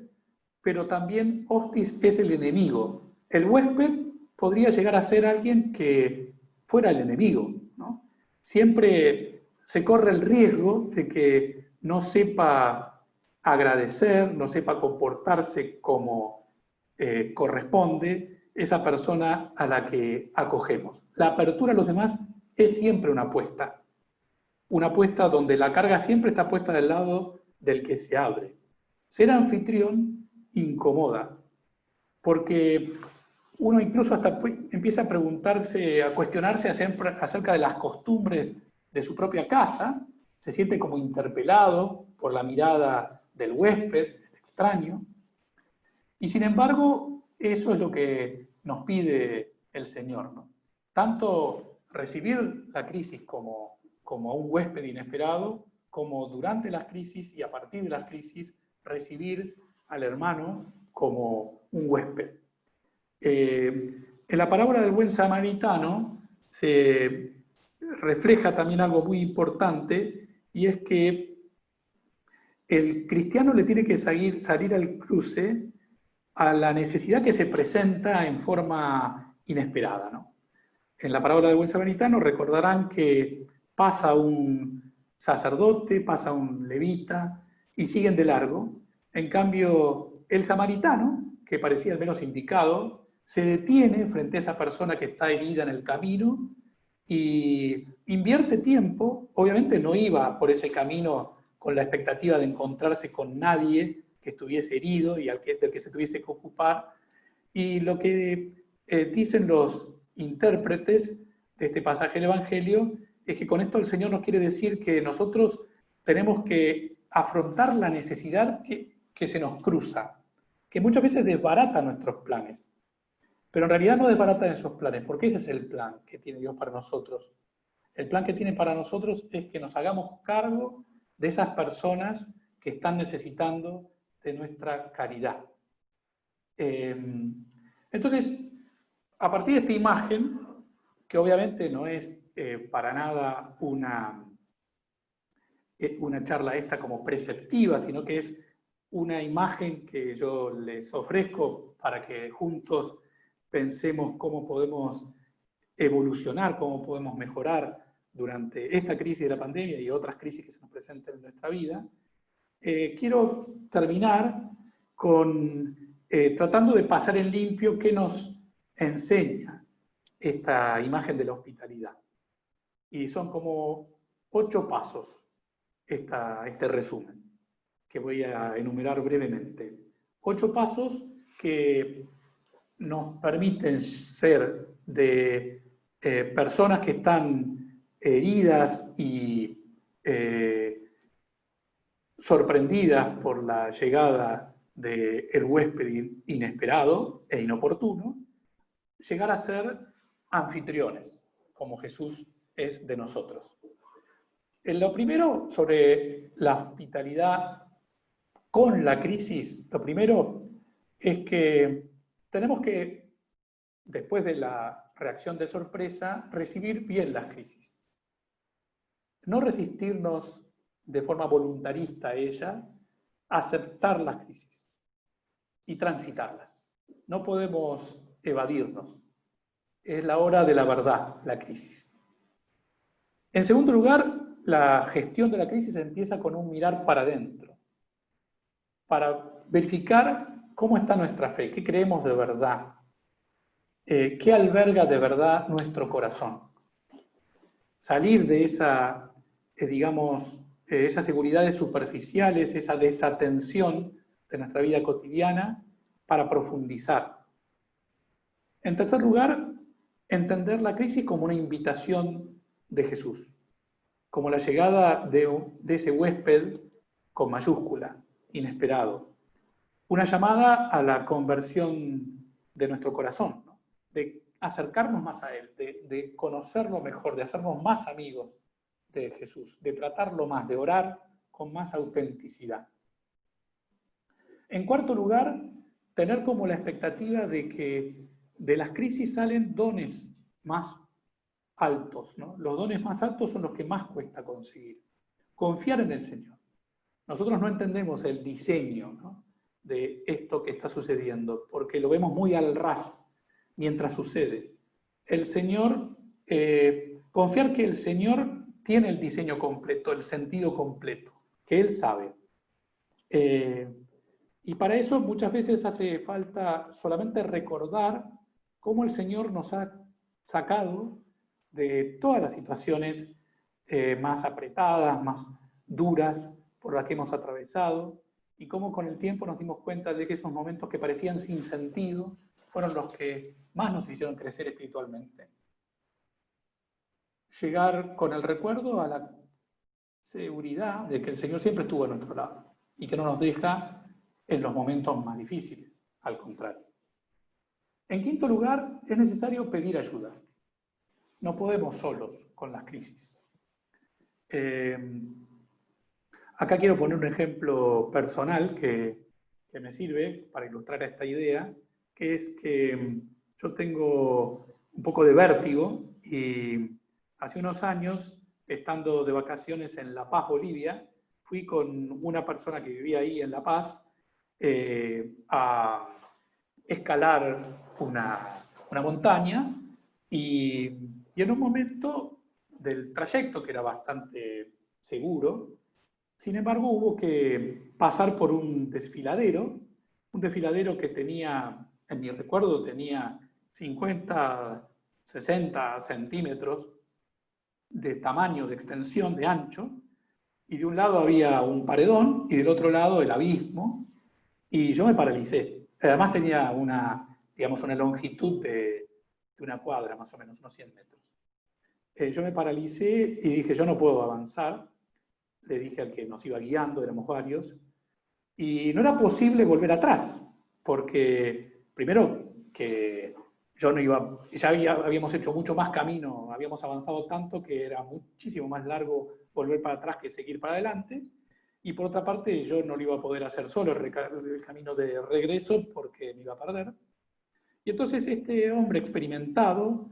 B: pero también hostis es el enemigo. El huésped podría llegar a ser alguien que fuera el enemigo, ¿no? Siempre se corre el riesgo de que no sepa agradecer, no sepa comportarse como corresponde esa persona a la que acogemos. La apertura a los demás es siempre una apuesta donde la carga siempre está puesta del lado del que se abre. Ser anfitrión incomoda, porque uno incluso hasta empieza a preguntarse, a cuestionarse acerca de las costumbres de su propia casa, se siente como interpelado por la mirada del huésped, del extraño, y sin embargo, eso es lo que nos pide el Señor, ¿no? Tanto recibir la crisis como un huésped inesperado, como durante las crisis y a partir de las crisis recibir al hermano como un huésped. En la parábola del buen samaritano se refleja también algo muy importante, y es que el cristiano le tiene que salir al cruce a la necesidad que se presenta en forma inesperada, ¿no? En la parábola del buen samaritano recordarán que pasa un sacerdote, pasa un levita y siguen de largo. En cambio, el samaritano, que parecía el menos indicado, se detiene frente a esa persona que está herida en el camino y invierte tiempo. Obviamente no iba por ese camino con la expectativa de encontrarse con nadie que estuviese herido y del que se tuviese que ocupar. Y lo que dicen los intérpretes de este pasaje del Evangelio es que con esto el Señor nos quiere decir que nosotros tenemos que afrontar la necesidad que se nos cruza, que muchas veces desbarata nuestros planes, pero en realidad no desbarata esos planes, porque ese es el plan que tiene Dios para nosotros. El plan que tiene para nosotros es que nos hagamos cargo de esas personas que están necesitando de nuestra caridad. Entonces, a partir de esta imagen, que obviamente no es para nada una charla esta como preceptiva, sino que es una imagen que yo les ofrezco para que juntos pensemos cómo podemos evolucionar, cómo podemos mejorar durante esta crisis de la pandemia y otras crisis que se nos presenten en nuestra vida. Quiero terminar con tratando de pasar en limpio qué nos enseña esta imagen de la hospitalidad. Y son como 8 pasos este resumen, que voy a enumerar brevemente. 8 pasos que nos permiten ser de personas que están heridas y sorprendidas por la llegada del huésped inesperado e inoportuno, llegar a ser anfitriones, como Jesús es de nosotros. En lo primero, sobre la hospitalidad con la crisis, lo primero es que tenemos que, después de la reacción de sorpresa, recibir bien las crisis. No resistirnos de forma voluntarista a ella, aceptar las crisis y transitarlas. No podemos evadirnos. Es la hora de la verdad, la crisis. En segundo lugar, la gestión de la crisis empieza con un mirar para adentro, para verificar cómo está nuestra fe, qué creemos de verdad, qué alberga de verdad nuestro corazón. Salir de esa, esas seguridades superficiales, esa desatención de nuestra vida cotidiana para profundizar. En tercer lugar, entender la crisis como una invitación de Jesús, como la llegada de ese huésped con mayúscula, inesperado. Una llamada a la conversión de nuestro corazón, ¿no? De acercarnos más a Él, de conocerlo mejor, de hacernos más amigos de Jesús, de tratarlo más, de orar con más autenticidad. En cuarto lugar, tener como la expectativa de que de las crisis salen dones más altos, ¿no? Los dones más altos son los que más cuesta conseguir. Confiar en el Señor. Nosotros no entendemos el diseño, ¿no?, de esto que está sucediendo, porque lo vemos muy al ras mientras sucede. El Señor, confiar que el Señor tiene el diseño completo, el sentido completo, que Él sabe. Y para eso muchas veces hace falta solamente recordar cómo el Señor nos ha sacado de todas las situaciones más apretadas, más duras por las que hemos atravesado, y cómo con el tiempo nos dimos cuenta de que esos momentos que parecían sin sentido fueron los que más nos hicieron crecer espiritualmente. Llegar con el recuerdo a la seguridad de que el Señor siempre estuvo a nuestro lado y que no nos deja en los momentos más difíciles, al contrario. En quinto lugar, es necesario pedir ayuda. No podemos solos con las crisis. Acá quiero poner un ejemplo personal que me sirve para ilustrar esta idea, que es que yo tengo un poco de vértigo y hace unos años, estando de vacaciones en La Paz, Bolivia, fui con una persona que vivía ahí en La Paz a escalar una montaña y en un momento del trayecto, que era bastante seguro, sin embargo hubo que pasar por un desfiladero que tenía, en mi recuerdo, tenía 50, 60 centímetros de tamaño, de extensión, de ancho, y de un lado había un paredón y del otro lado el abismo, y yo me paralicé. Además tenía una longitud de una cuadra, más o menos, unos 100 metros. Yo me paralicé y dije, yo no puedo avanzar. Le dije al que nos iba guiando, éramos varios, y no era posible volver atrás, porque primero que yo no iba, ya habíamos hecho mucho más camino, habíamos avanzado tanto que era muchísimo más largo volver para atrás que seguir para adelante, y por otra parte yo no lo iba a poder hacer solo el camino de regreso porque me iba a perder. Y entonces este hombre experimentado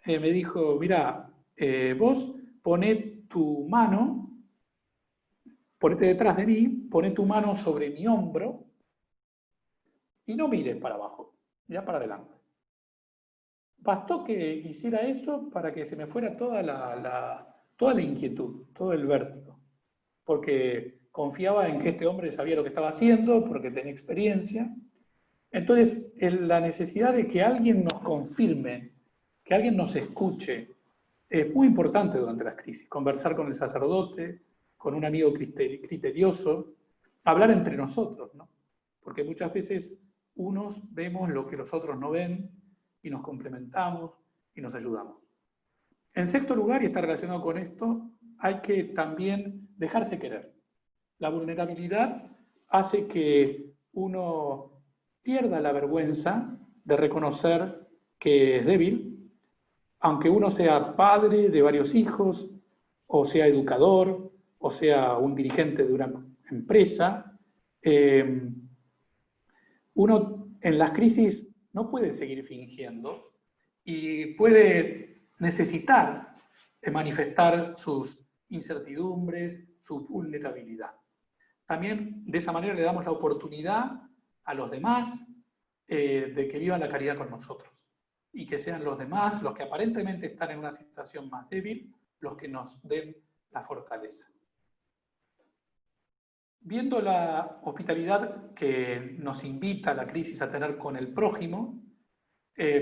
B: me dijo, mira, vos poné tu mano, ponete detrás de mí, poné tu mano sobre mi hombro y no mires para abajo, mirá para adelante. Bastó que hiciera eso para que se me fuera toda la inquietud, todo el vértigo, porque confiaba en que este hombre sabía lo que estaba haciendo, porque tenía experiencia. Entonces, la necesidad de que alguien nos confirme, que alguien nos escuche, es muy importante durante las crisis. Conversar con el sacerdote, con un amigo criterioso, hablar entre nosotros, ¿no? Porque muchas veces unos vemos lo que los otros no ven y nos complementamos y nos ayudamos. En sexto lugar, y está relacionado con esto, hay que también dejarse querer. La vulnerabilidad hace que uno pierda la vergüenza de reconocer que es débil, aunque uno sea padre de varios hijos, o sea educador, o sea un dirigente de una empresa. Uno en las crisis no puede seguir fingiendo y puede necesitar manifestar sus incertidumbres, su vulnerabilidad. También de esa manera le damos la oportunidad a los demás de que vivan la caridad con nosotros y que sean los demás, los que aparentemente están en una situación más débil, los que nos den la fortaleza. Viendo la hospitalidad que nos invita la crisis a tener con el prójimo,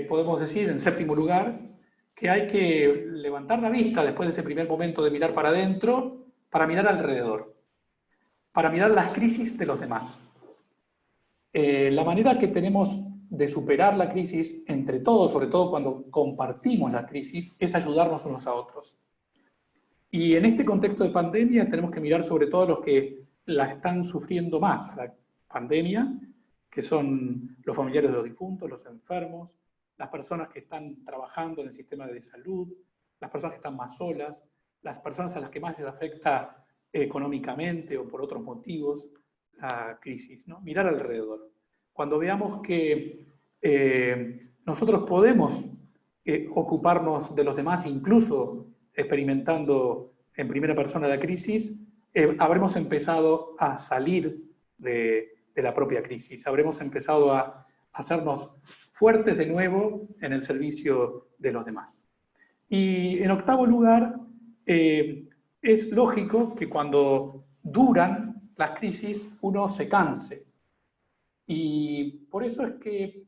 B: podemos decir, en séptimo lugar, que hay que levantar la vista después de ese primer momento de mirar para adentro, para mirar alrededor, para mirar las crisis de los demás. La manera que tenemos de superar la crisis entre todos, sobre todo cuando compartimos la crisis, es ayudarnos unos a otros. Y en este contexto de pandemia tenemos que mirar sobre todo a los que la están sufriendo más, la pandemia, que son los familiares de los difuntos, los enfermos, las personas que están trabajando en el sistema de salud, las personas que están más solas, las personas a las que más les afecta económicamente o por otros motivos la crisis, ¿no? Mirar alrededor. Cuando veamos que nosotros podemos ocuparnos de los demás, incluso experimentando en primera persona la crisis, habremos empezado a salir de la propia crisis, habremos empezado a hacernos fuertes de nuevo en el servicio de los demás. Y en octavo lugar, es lógico que cuando duran las crisis uno se canse. Y por eso es que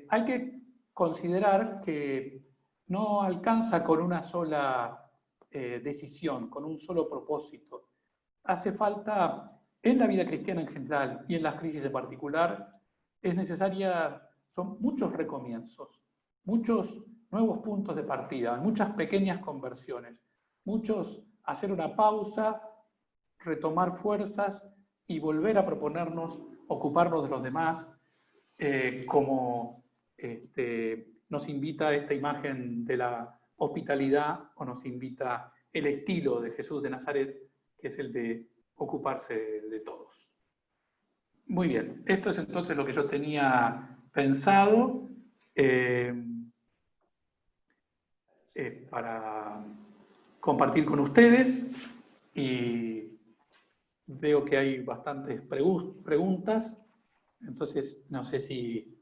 B: hay que considerar que no alcanza con una sola decisión, con un solo propósito. Hace falta, en la vida cristiana en general y en las crisis en particular, son muchos recomienzos, muchos nuevos puntos de partida, muchas pequeñas conversiones, muchos hacer una pausa, retomar fuerzas y volver a proponernos ocuparnos de los demás, como nos invita esta imagen de la hospitalidad o nos invita el estilo de Jesús de Nazaret, que es el de ocuparse de todos. Muy bien, esto es entonces lo que yo tenía pensado para compartir con ustedes, y veo que hay bastantes preguntas, entonces no sé si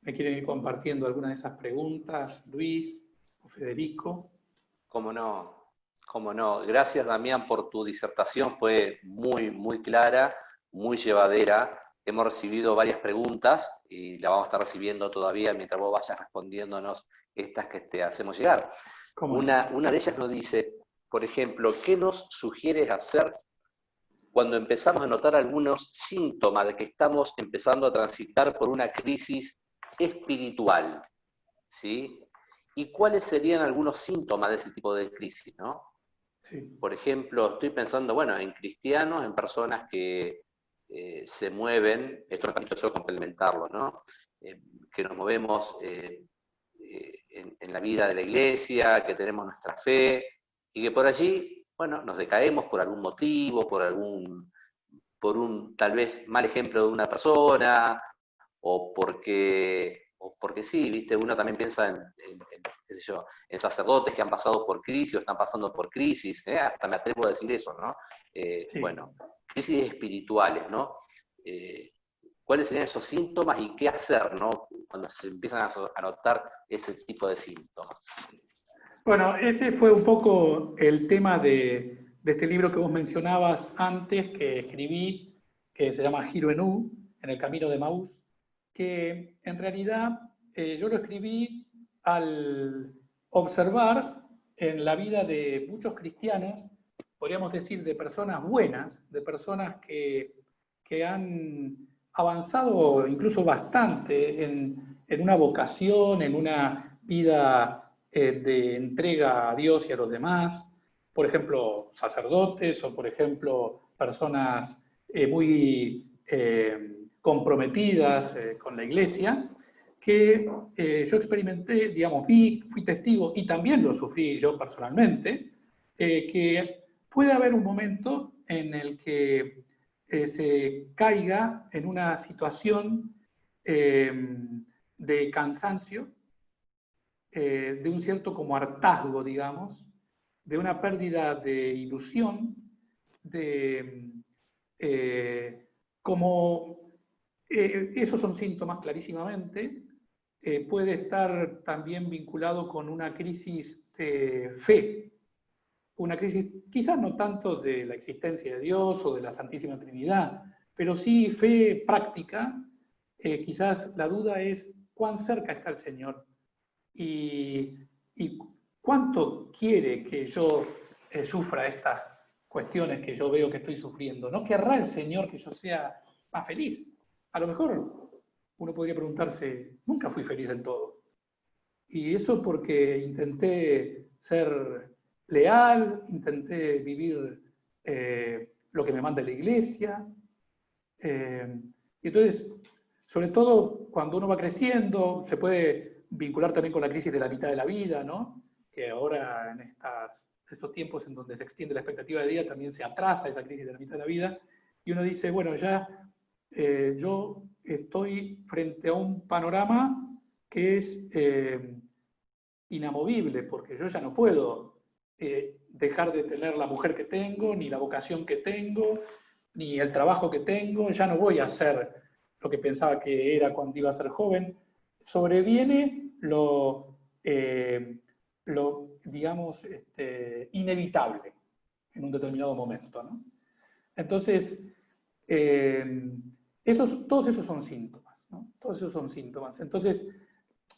B: me quieren ir compartiendo alguna de esas preguntas, Luis o Federico.
A: Cómo no, cómo no. Gracias, Damián, por tu disertación, fue muy, muy clara, muy llevadera. Hemos recibido varias preguntas y la vamos a estar recibiendo todavía mientras vos vayas respondiéndonos estas que te hacemos llegar. Una de ellas nos dice, por ejemplo, ¿qué nos sugieres hacer cuando empezamos a notar algunos síntomas de que estamos empezando a transitar por una crisis espiritual? ¿Sí? ¿Y cuáles serían algunos síntomas de ese tipo de crisis, ¿no?
B: Sí.
A: Por ejemplo, estoy pensando, bueno, en cristianos, en personas que se mueven, esto me permito yo complementarlo, ¿no? Que nos movemos en la vida de la iglesia, que tenemos nuestra fe, y que por allí, bueno, nos decaemos por algún motivo, por un tal vez mal ejemplo de una persona, o porque sí, ¿viste? Uno también piensa qué sé yo, en sacerdotes que han pasado por crisis o están pasando por crisis, hasta me atrevo a decir eso, ¿no?
B: Sí.
A: Bueno, crisis espirituales, ¿no? ¿Cuáles serían esos síntomas y qué hacer, ¿no? Cuando se empiezan a notar ese tipo de síntomas?
B: Bueno, ese fue un poco el tema de este libro que vos mencionabas antes, que escribí, que se llama Giro en U, en el camino de Maús, que en realidad yo lo escribí al observar en la vida de muchos cristianos, podríamos decir de personas buenas, de personas que han avanzado incluso bastante en una vocación, en una vida de entrega a Dios y a los demás, por ejemplo, sacerdotes o por ejemplo, personas muy comprometidas con la Iglesia, que yo experimenté, digamos, fui testigo, y también lo sufrí yo personalmente, que puede haber un momento en el que se caiga en una situación de cansancio, de un cierto como hartazgo, digamos, de una pérdida de ilusión, esos son síntomas clarísimamente. Puede estar también vinculado con una crisis de fe, una crisis quizás no tanto de la existencia de Dios o de la Santísima Trinidad, pero sí fe práctica. Quizás la duda es cuán cerca está el Señor y cuánto quiere que yo sufra estas cuestiones que yo veo que estoy sufriendo. ¿No querrá el Señor que yo sea más feliz? A lo mejor uno podría preguntarse, nunca fui feliz del todo. Y eso porque intenté ser leal, intenté vivir lo que me manda la Iglesia. Y entonces, sobre todo cuando uno va creciendo, se puede vincular también con la crisis de la mitad de la vida, ¿no? Que ahora en estos tiempos en donde se extiende la expectativa de vida también se atrasa esa crisis de la mitad de la vida. Y uno dice, bueno, ya yo estoy frente a un panorama que es inamovible, porque yo ya no puedo dejar de tener la mujer que tengo, ni la vocación que tengo, ni el trabajo que tengo, ya no voy a hacer lo que pensaba que era cuando iba a ser joven. Sobreviene digamos, inevitable en un determinado momento, ¿no? Entonces, todos esos son síntomas, ¿no? Todos esos son síntomas. Entonces,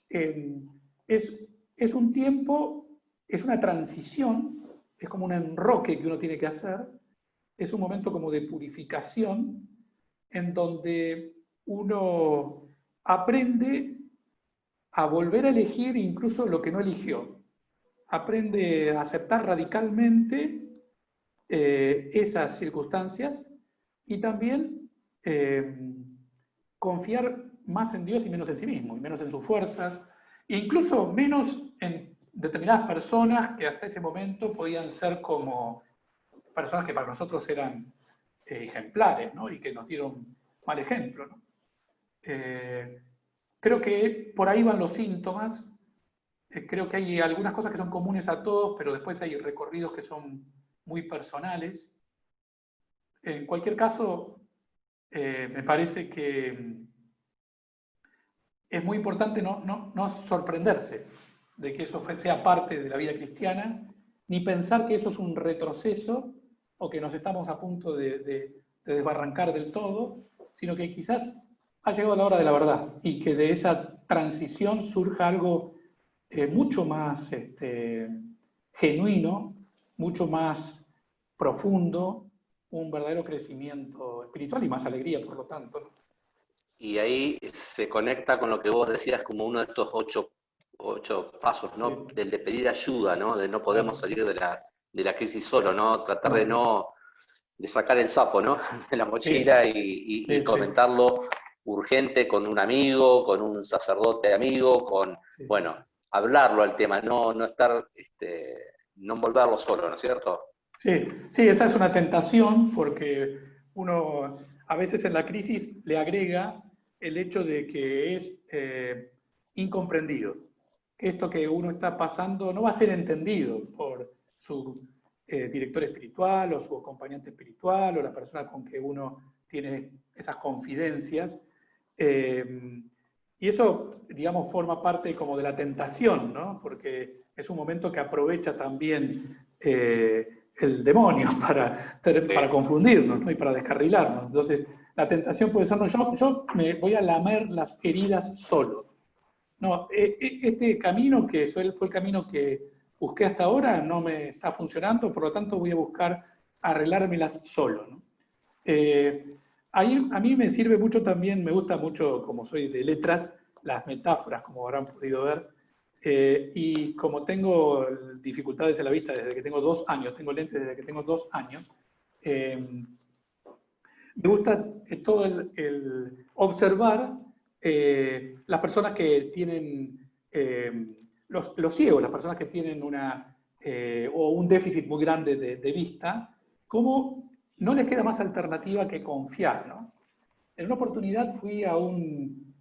B: es un tiempo, es una transición, es como un enroque que uno tiene que hacer, es un momento como de purificación, en donde uno aprende a volver a elegir incluso lo que no eligió. Aprende a aceptar radicalmente esas circunstancias y también confiar más en Dios y menos en sí mismo, y menos en sus fuerzas, e incluso menos en determinadas personas que hasta ese momento podían ser como personas que para nosotros eran ejemplares, ¿no? Y que nos dieron mal ejemplo, ¿no? Creo que por ahí van los síntomas. Creo que hay algunas cosas que son comunes a todos, pero después hay recorridos que son muy personales. En cualquier caso, me parece que es muy importante no sorprenderse de que eso sea parte de la vida cristiana, ni pensar que eso es un retroceso o que nos estamos a punto de desbarrancar del todo, sino que quizás ha llegado la hora de la verdad y que de esa transición surja algo mucho más genuino, mucho más profundo, un verdadero crecimiento espiritual y más alegría, por lo tanto, ¿no?
A: Y ahí se conecta con lo que vos decías como uno de estos ocho pasos, ¿no?
B: Sí.
A: Del de pedir ayuda, ¿no? De no podemos
B: Claro.
A: salir de la crisis solo, ¿no? Tratar
B: No.
A: de sacar el sapo, ¿no? De la
B: Sí,
A: mochila y
B: sí, sí,
A: comentarlo urgente con un amigo, con un sacerdote amigo,
B: sí.
A: bueno, hablarlo al tema, no estar, no envolverlo solo, ¿no es cierto?
B: Sí, sí, esa es una tentación porque uno a veces en la crisis le agrega el hecho de que es incomprendido, que esto que uno está pasando no va a ser entendido por su director espiritual o su acompañante espiritual o la persona con que uno tiene esas confidencias. Y eso, digamos, forma parte como de la tentación, ¿no? Porque es un momento que aprovecha también el demonio para confundirnos, ¿no? Y para descarrilarnos. Entonces, la tentación puede ser, no, yo me voy a lamer las heridas solo. No, este camino que fue el camino que busqué hasta ahora no me está funcionando, por lo tanto voy a buscar arreglármelas solo, ¿no? A mí me sirve mucho también, me gusta mucho, como soy de letras, las metáforas, como habrán podido ver, y como tengo dificultades en la vista desde que tengo 2 años, tengo lentes desde que tengo 2 años, me gusta todo el observar las personas que tienen, los ciegos, las personas que tienen o un déficit muy grande de vista, cómo no les queda más alternativa que confiar, ¿no? En una oportunidad fui a un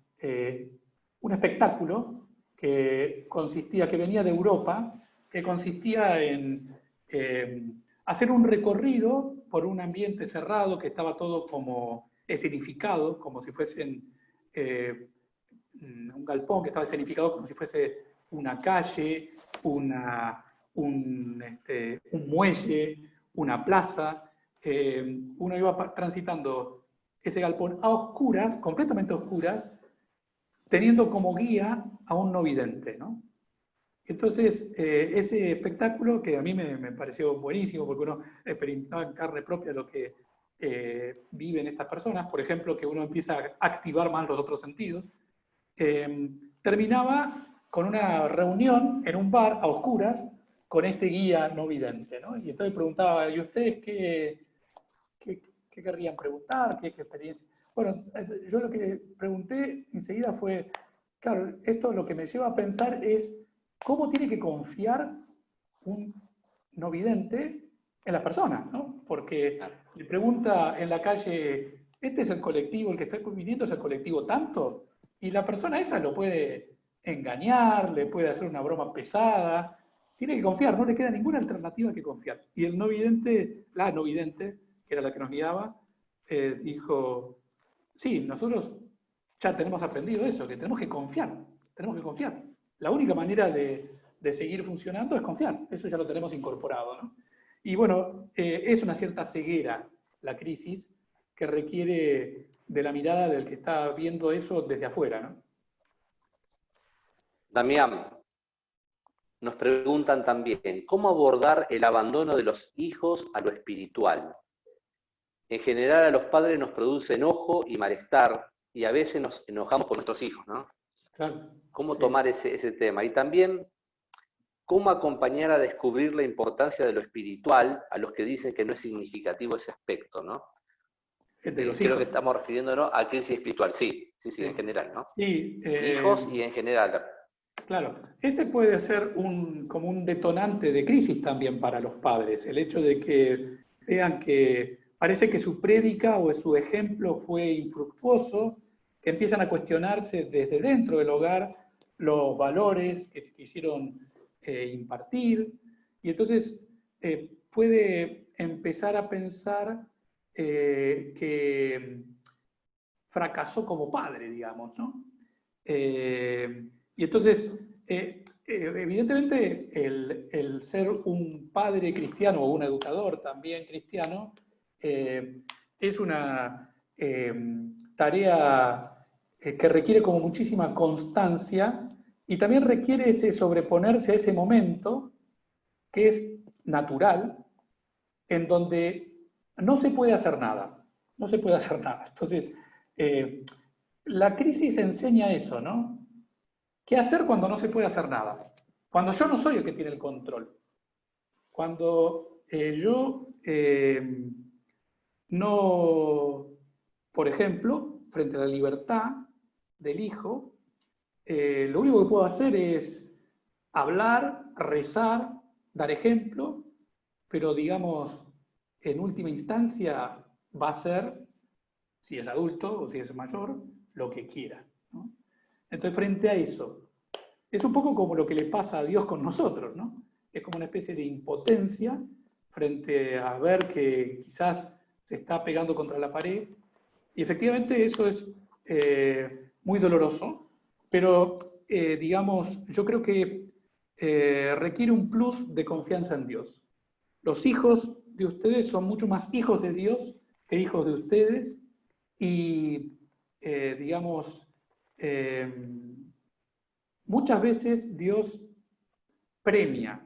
B: espectáculo que venía de Europa, que consistía en hacer un recorrido por un ambiente cerrado que estaba todo como escenificado, como si fuesen un galpón que estaba escenificado como si fuese una calle, un muelle, una plaza. Uno iba transitando ese galpón a oscuras, completamente oscuras, teniendo como guía a un no vidente, ¿no? Entonces, ese espectáculo que a mí me pareció buenísimo, porque uno experimentaba en carne propia lo que viven estas personas, por ejemplo, que uno empieza a activar más los otros sentidos, terminaba con una reunión en un bar a oscuras con este guía no vidente, ¿no? Y entonces preguntaba, ¿y ustedes qué querrían preguntar? ¿Qué experiencia? Bueno, yo lo que pregunté enseguida fue, claro, esto lo que me lleva a pensar es cómo tiene que confiar un no vidente en las personas, ¿no? Porque le pregunta en la calle, ¿este es el colectivo, el que está viniendo es el colectivo tanto? Y la persona esa lo puede engañar, le puede hacer una broma pesada, tiene que confiar, no le queda ninguna alternativa que confiar. Y el no vidente, la no vidente, que era la que nos guiaba, dijo, sí, nosotros ya tenemos aprendido eso, que tenemos que confiar, tenemos que confiar. La única manera de seguir funcionando es confiar, eso ya lo tenemos incorporado, ¿no? Y bueno, es una cierta ceguera la crisis que requiere de la mirada del que está viendo eso desde afuera, ¿no?
A: Damián, nos preguntan también, ¿cómo abordar el abandono de los hijos a lo espiritual? En general a los padres nos produce enojo y malestar y a veces nos enojamos con nuestros hijos, ¿no?
B: Claro,
A: ¿Cómo
B: sí.
A: tomar ese tema? Y también, ¿cómo acompañar a descubrir la importancia de lo espiritual a los que dicen que no es significativo ese aspecto, ¿no?
B: De los
A: Creo
B: hijos.
A: que estamos refiriéndonos a crisis espiritual, sí,
B: Sí.
A: en general, ¿no?
B: Sí,
A: Hijos y en general.
B: claro, ese puede ser como un detonante de crisis también para los padres, el hecho de que vean que parece que su prédica o su ejemplo fue infructuoso, que empiezan a cuestionarse desde dentro del hogar los valores que se quisieron impartir, y entonces puede empezar a pensar que fracasó como padre, digamos, ¿no? Y entonces, evidentemente, el ser un padre cristiano o un educador también cristiano es una tarea que requiere como muchísima constancia y también requiere ese sobreponerse a ese momento que es natural, en donde no se puede hacer nada, no se puede hacer nada. Entonces, la crisis enseña eso, ¿no? ¿Qué hacer cuando no se puede hacer nada? Cuando yo no soy el que tiene el control. Cuando yo no, por ejemplo, frente a la libertad del hijo, lo único que puedo hacer es hablar, rezar, dar ejemplo, pero digamos, en última instancia va a ser, si es adulto o si es mayor, lo que quiera, ¿no? Entonces, frente a eso, es un poco como lo que le pasa a Dios con nosotros, ¿no? Es como una especie de impotencia frente a ver que quizás se está pegando contra la pared. Y efectivamente eso es muy doloroso, pero digamos, yo creo que requiere un plus de confianza en Dios. Los hijos de ustedes son mucho más hijos de Dios que hijos de ustedes y, digamos, muchas veces Dios premia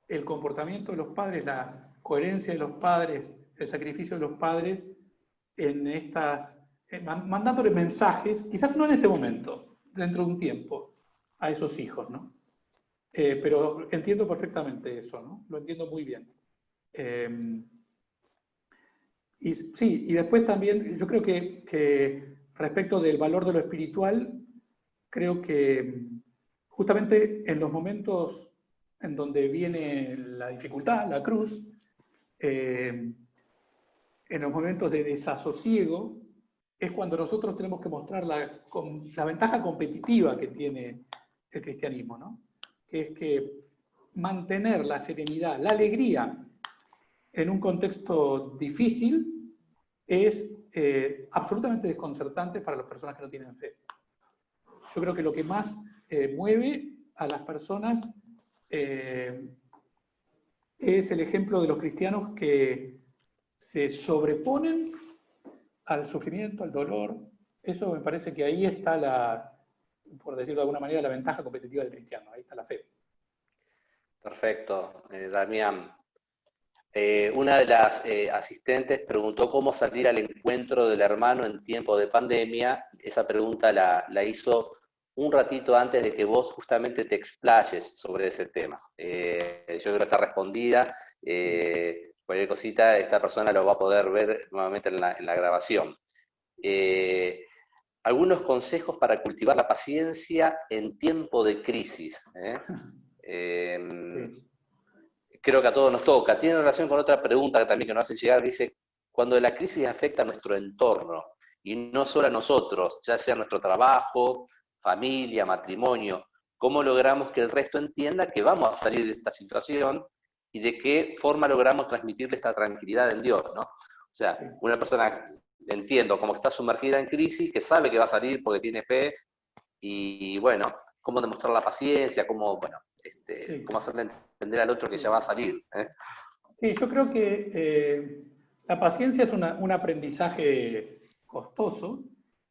B: el comportamiento de los padres, la coherencia de los padres, el sacrificio de los padres en estas, mandándole mensajes, quizás no en este momento, dentro de un tiempo, a esos hijos, ¿no? Pero entiendo perfectamente eso, ¿no? Lo entiendo muy bien. Y sí, y después también, yo creo que respecto del valor de lo espiritual, creo que justamente en los momentos en donde viene la dificultad, la cruz, en los momentos de desasosiego, es cuando nosotros tenemos que mostrar la ventaja competitiva que tiene el cristianismo, ¿no? Que es que mantener la serenidad, la alegría en un contexto difícil es absolutamente desconcertante para las personas que no tienen fe. Yo creo que lo que más mueve a las personas es el ejemplo de los cristianos que se sobreponen al sufrimiento, al dolor. Eso me parece que ahí está por decirlo de alguna manera, la ventaja competitiva del cristiano, ahí está la fe.
A: Perfecto, Damián. Una de las asistentes preguntó cómo salir al encuentro del hermano en tiempo de pandemia. Esa pregunta la hizo un ratito antes de que vos justamente te explayes sobre ese tema. Yo creo que está respondida. Cualquier cosita, esta persona lo va a poder ver nuevamente en la grabación. Algunos consejos para cultivar la paciencia en tiempo de crisis.
B: Sí.
A: Creo que a todos nos toca. Tiene relación con otra pregunta que también que nos hacen llegar. Dice, cuando la crisis afecta a nuestro entorno, y no solo a nosotros, ya sea nuestro trabajo, familia, matrimonio, ¿cómo logramos que el resto entienda que vamos a salir de esta situación y de qué forma logramos transmitirle esta tranquilidad en Dios, ¿no? O sea,
B: Sí.
A: una persona, entiendo, como que está sumergida en crisis, que sabe que va a salir porque tiene fe, y bueno, cómo demostrar la paciencia, cómo, bueno,
B: Sí.
A: cómo hacerle entender al otro que ya va a salir.
B: Sí, yo creo que la paciencia es un aprendizaje costoso.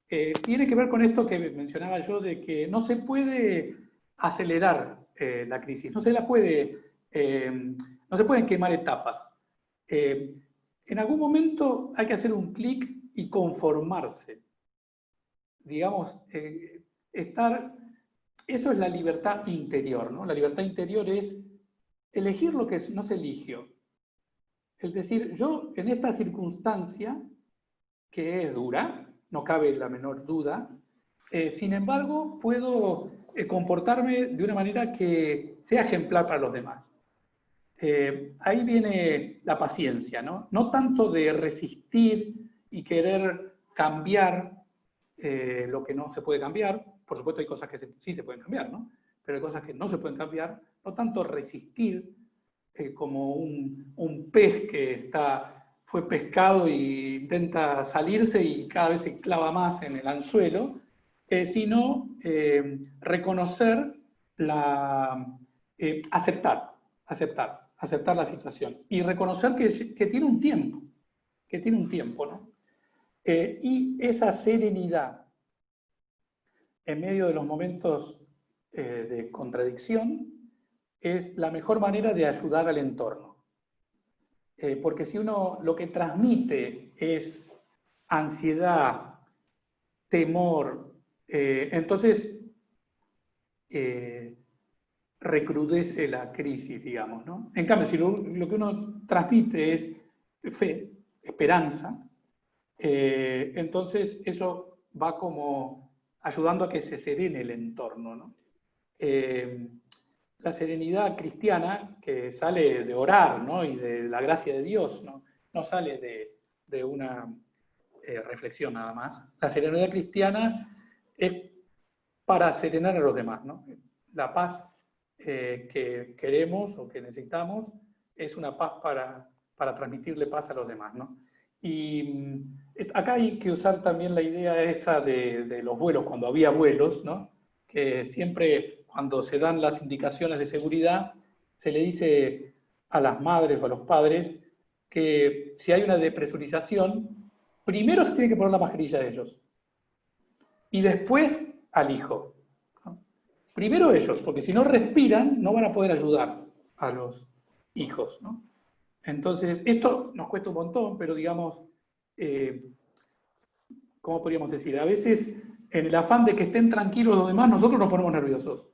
B: Tiene que ver con esto que mencionaba yo de que no se puede acelerar la crisis, no se pueden quemar etapas. En algún momento hay que hacer un clic y conformarse. Digamos, eso es la libertad interior, ¿no? La libertad interior es elegir lo que no se eligió. Es decir, yo en esta circunstancia, que es dura, no cabe la menor duda, sin embargo, puedo comportarme de una manera que sea ejemplar para los demás. Ahí viene la paciencia, ¿no? No tanto de resistir y querer cambiar lo que no se puede cambiar. Por supuesto hay cosas que sí se pueden cambiar, ¿no? Pero hay cosas que no se pueden cambiar. No tanto resistir como un pez que fue pescado e intenta salirse y cada vez se clava más en el anzuelo, sino reconocer aceptar la situación y reconocer que tiene un tiempo, ¿no? Y esa serenidad en medio de los momentos de contradicción es la mejor manera de ayudar al entorno. Porque si uno lo que transmite es ansiedad, temor, entonces recrudece la crisis, digamos, ¿no? En cambio, si lo que uno transmite es fe, esperanza, entonces eso va como ayudando a que se serene el entorno, ¿no? La serenidad cristiana que sale de orar, ¿no? Y de la gracia de Dios, no sale de una reflexión nada más. La serenidad cristiana es para serenar a los demás, ¿no? La paz que queremos o que necesitamos es una paz para transmitirle paz a los demás, ¿no? Y acá hay que usar también la idea esta de los vuelos, cuando había vuelos, ¿no? Que siempre cuando se dan las indicaciones de seguridad, se le dice a las madres o a los padres que si hay una depresurización, primero se tiene que poner la mascarilla de ellos y después al hijo. ¿No? Primero ellos, porque si no respiran no van a poder ayudar a los hijos, ¿no? Entonces, esto nos cuesta un montón, pero digamos, ¿cómo podríamos decir? A veces, en el afán de que estén tranquilos los demás, nosotros nos ponemos nerviosos.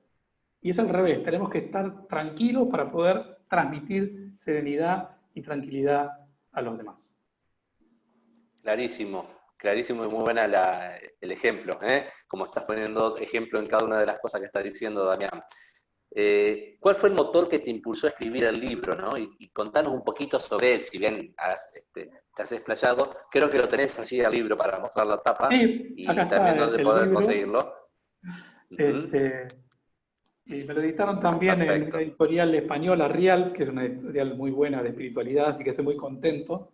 B: Y es al revés, tenemos que estar tranquilos para poder transmitir serenidad y tranquilidad a los demás.
A: Clarísimo, clarísimo y muy buena el ejemplo, ¿eh? Como estás poniendo ejemplo en cada una de las cosas que estás diciendo, Damián. ¿Cuál fue el motor que te impulsó a escribir el libro, ¿no? Y contanos un poquito sobre él, si bien te has explayado, creo que lo tenés allí el libro para mostrar la tapa
B: Sí, acá
A: y también
B: está
A: dónde
B: el
A: poder
B: libro.
A: conseguirlo. Ujú.
B: Este, y me lo editaron también en una
A: Perfecto.
B: editorial española, Rial, que es una editorial muy buena de espiritualidad, así que estoy muy contento.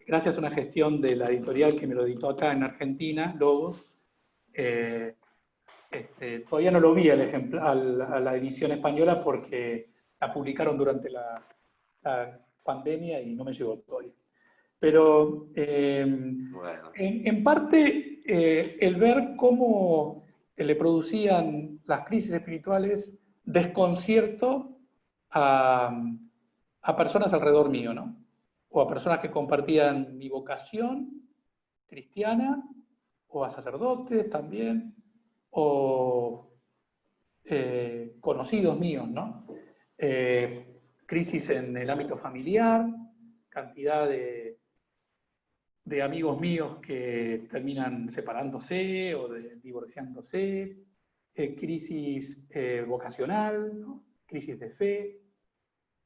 B: Gracias a una gestión de la editorial que me lo editó acá en Argentina, Logos. eh, Todavía no lo vi el ejemplar, a la edición española porque la publicaron durante la pandemia y no me llegó todavía. Pero
A: Bueno,
B: en parte el ver cómo le producían las crisis espirituales desconcierto a personas alrededor mío, ¿no? O a personas que compartían mi vocación cristiana, o a sacerdotes también, o conocidos míos, ¿no? Crisis en el ámbito familiar, cantidad de amigos míos que terminan separándose o divorciándose, crisis vocacional, ¿no? Crisis de fe.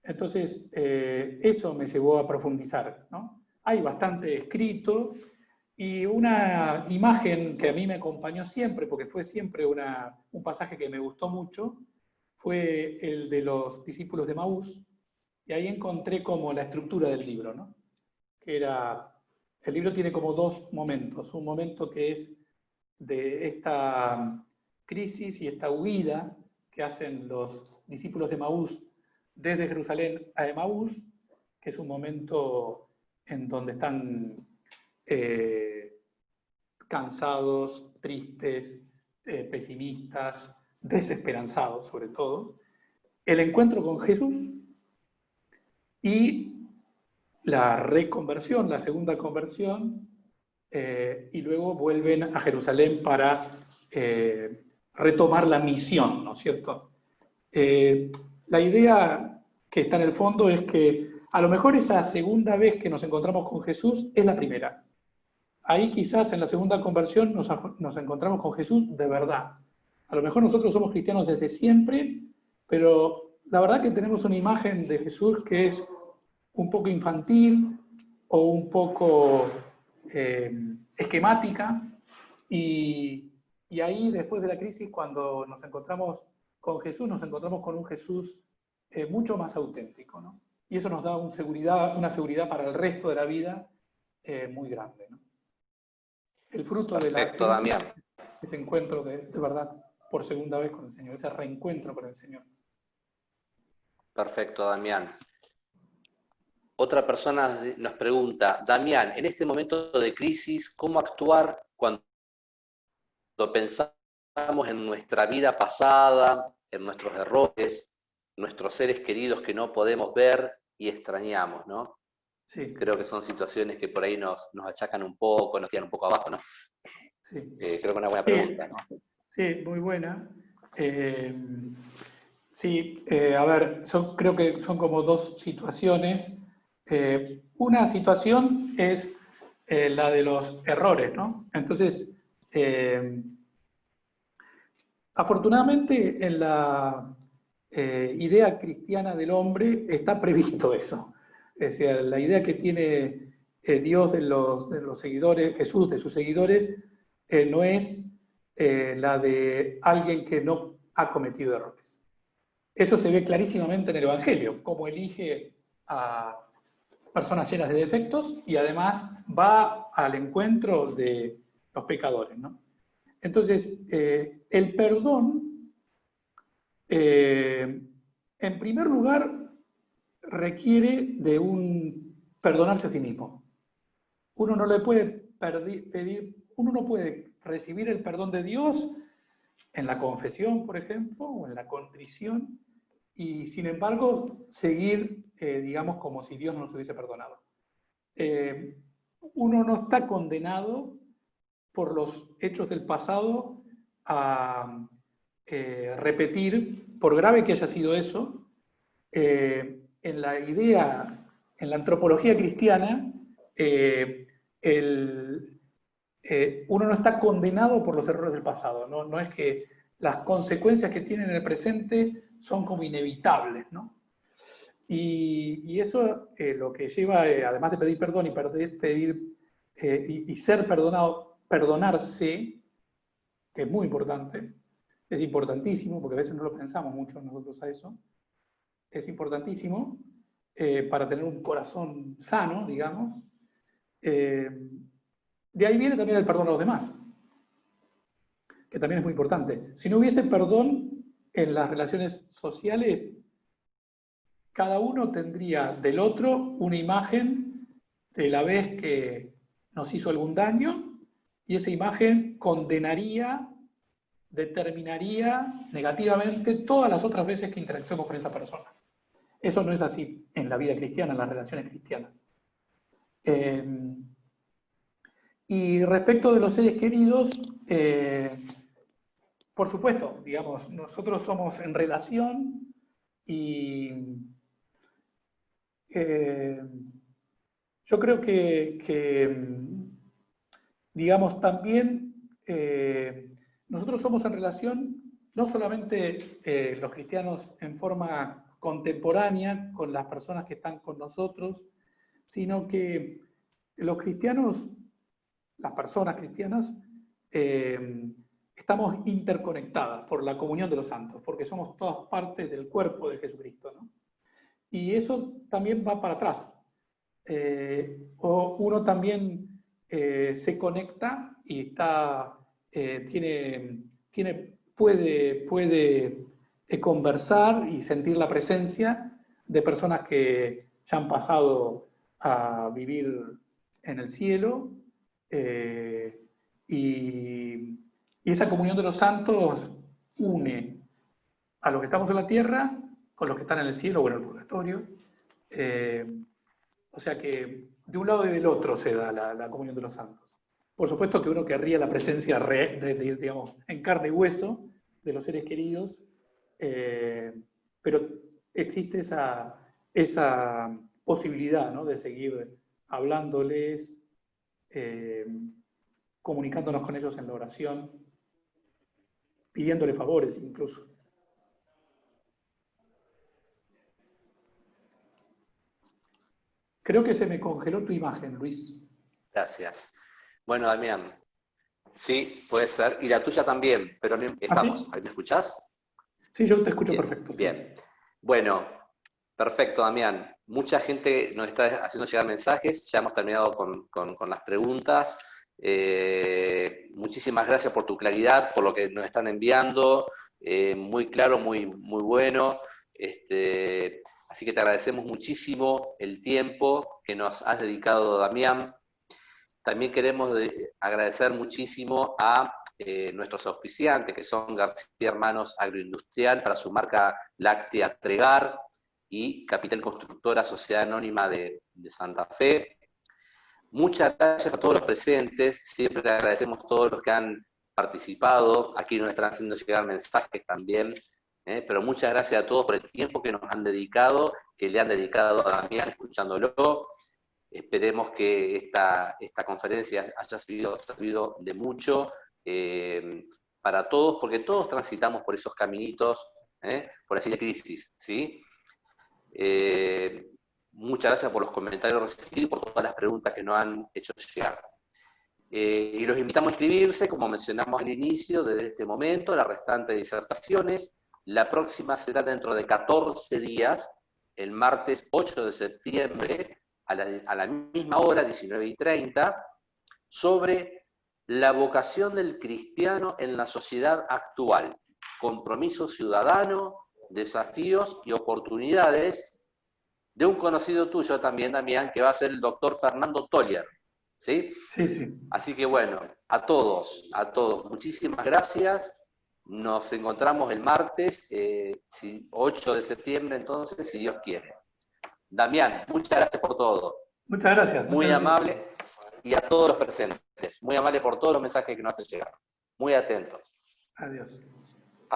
B: Entonces, eso me llevó a profundizar, ¿no? Hay bastante escrito y una imagen que a mí me acompañó siempre, porque fue siempre un pasaje que me gustó mucho, fue el de los discípulos de Maús, y ahí encontré como la estructura del libro, ¿no? Que era, el libro tiene como dos momentos, un momento que es de esta crisis y esta huida que hacen los discípulos de Maús desde Jerusalén a Emaús, que es un momento en donde están cansados, tristes, pesimistas, desesperanzados sobre todo, el encuentro con Jesús y la reconversión, la segunda conversión, y luego vuelven a Jerusalén para retomar la misión, ¿no es cierto? La idea que está en el fondo es que a lo mejor esa segunda vez que nos encontramos con Jesús es la primera. Ahí quizás en la segunda conversión nos encontramos con Jesús de verdad. A lo mejor nosotros somos cristianos desde siempre, pero la verdad que tenemos una imagen de Jesús que es un poco infantil o un poco esquemática, y ahí después de la crisis, cuando nos encontramos con Jesús, nos encontramos con un Jesús mucho más auténtico, ¿no? Y eso nos da una seguridad para el resto de la vida muy grande, ¿no? El fruto de la
A: perfecto,
B: crisis
A: Damián.
B: es ese encuentro de verdad por segunda vez con el Señor, ese reencuentro con el Señor.
A: Perfecto, Damián. Otra persona nos pregunta, Damián, en este momento de crisis, ¿cómo actuar cuando pensamos en nuestra vida pasada, en nuestros errores, nuestros seres queridos que no podemos ver y extrañamos, ¿no?
B: Sí,
A: Creo que son situaciones que por ahí nos achacan un poco, nos tiran un poco abajo, ¿no?
B: sí.
A: Creo que es una buena
B: Sí,
A: pregunta, ¿no?
B: sí, muy buena. Sí, a ver, yo creo que son como dos situaciones. Una situación es la de los errores, ¿no? Entonces, afortunadamente en la idea cristiana del hombre está previsto eso. Es decir, la idea que tiene Dios de los seguidores, Jesús de sus seguidores, no es la de alguien que no ha cometido errores. Eso se ve clarísimamente en el Evangelio, cómo elige a personas llenas de defectos y además va al encuentro de los pecadores, ¿no? Entonces, el perdón, en primer lugar, requiere de un perdonarse a sí mismo. Uno no le puede pedir, uno no puede recibir el perdón de Dios en la confesión, por ejemplo, o en la contrición, y sin embargo seguir, digamos, como si Dios no nos hubiese perdonado. Uno no está condenado por los hechos del pasado a repetir, por grave que haya sido eso, en la idea, en la antropología cristiana, uno no está condenado por los errores del pasado, no es que las consecuencias que tiene en el presente son como inevitables, ¿no? Y eso lo que lleva, además de pedir perdón y ser perdonado, perdonarse, que es muy importante, es importantísimo, porque a veces no lo pensamos mucho nosotros a eso, es importantísimo para tener un corazón sano, digamos. De ahí viene también el perdón a los demás, que también es muy importante. Si no hubiese perdón en las relaciones sociales, cada uno tendría del otro una imagen de la vez que nos hizo algún daño, y esa imagen condenaría, determinaría negativamente todas las otras veces que interactuemos con esa persona. Eso no es así en la vida cristiana, en las relaciones cristianas. Y respecto de los seres queridos, por supuesto, digamos, nosotros somos en relación y yo creo que digamos, también nosotros somos en relación, no solamente los cristianos en forma contemporánea con las personas que están con nosotros, sino que los cristianos, las personas cristianas, estamos interconectadas por la comunión de los santos, porque somos todas partes del cuerpo de Jesucristo, ¿no? Y eso también va para atrás. O uno también se conecta y está, puede conversar y sentir la presencia de personas que ya han pasado a vivir en el cielo, y esa comunión de los santos une a los que estamos en la tierra con los que están en el cielo o en el purgatorio. O sea que de un lado y del otro se da la comunión de los santos. Por supuesto que uno querría la presencia digamos, en carne y hueso de los seres queridos, pero existe esa posibilidad, ¿no?, de seguir hablándoles, comunicándonos con ellos en la oración, pidiéndole favores incluso. Creo que se me congeló tu imagen, Luis.
A: Gracias. Bueno, Damián, sí, puede ser. Y la tuya también, pero no estamos.
B: ¿Ah, sí?
A: ¿Me escuchás?
B: Sí, yo te escucho
A: Bien,
B: perfecto.
A: bien. Sí. Bueno, perfecto, Damián. Mucha gente nos está haciendo llegar mensajes. Ya hemos terminado con las preguntas. Muchísimas gracias por tu claridad, por lo que nos están enviando. Muy claro, muy bueno. Así que te agradecemos muchísimo el tiempo que nos has dedicado, Damián. También queremos agradecer muchísimo a nuestros auspiciantes, que son García Hermanos Agroindustrial para su marca láctea Tregar y Capital Constructora Sociedad Anónima de Santa Fe. Muchas gracias a todos los presentes, siempre agradecemos a todos los que han participado, aquí nos están haciendo llegar mensajes también, pero muchas gracias a todos por el tiempo que nos han dedicado, que le han dedicado a Damián escuchándolo. Esperemos que esta conferencia haya servido de mucho para todos, porque todos transitamos por esos caminitos, por así de crisis, ¿sí? Muchas gracias por los comentarios recibidos, por todas las preguntas que nos han hecho llegar. Y los invitamos a inscribirse, como mencionamos al inicio, desde este momento, las restantes disertaciones. La próxima será dentro de 14 días, el martes 8 de septiembre, a la misma hora, 19:30, sobre la vocación del cristiano en la sociedad actual, compromiso ciudadano, desafíos y oportunidades, de un conocido tuyo también, Damián, que va a ser el doctor Fernando Toller, ¿sí?
B: Sí, sí.
A: Así que bueno, a todos, muchísimas gracias. Nos encontramos el martes, 8 de septiembre, entonces, si Dios quiere. Damián, muchas gracias por todo.
B: Muchas gracias.
A: Muy amable. Y a todos los presentes. Muy amable por todos los mensajes que nos hacen llegar. Muy atentos.
B: Adiós.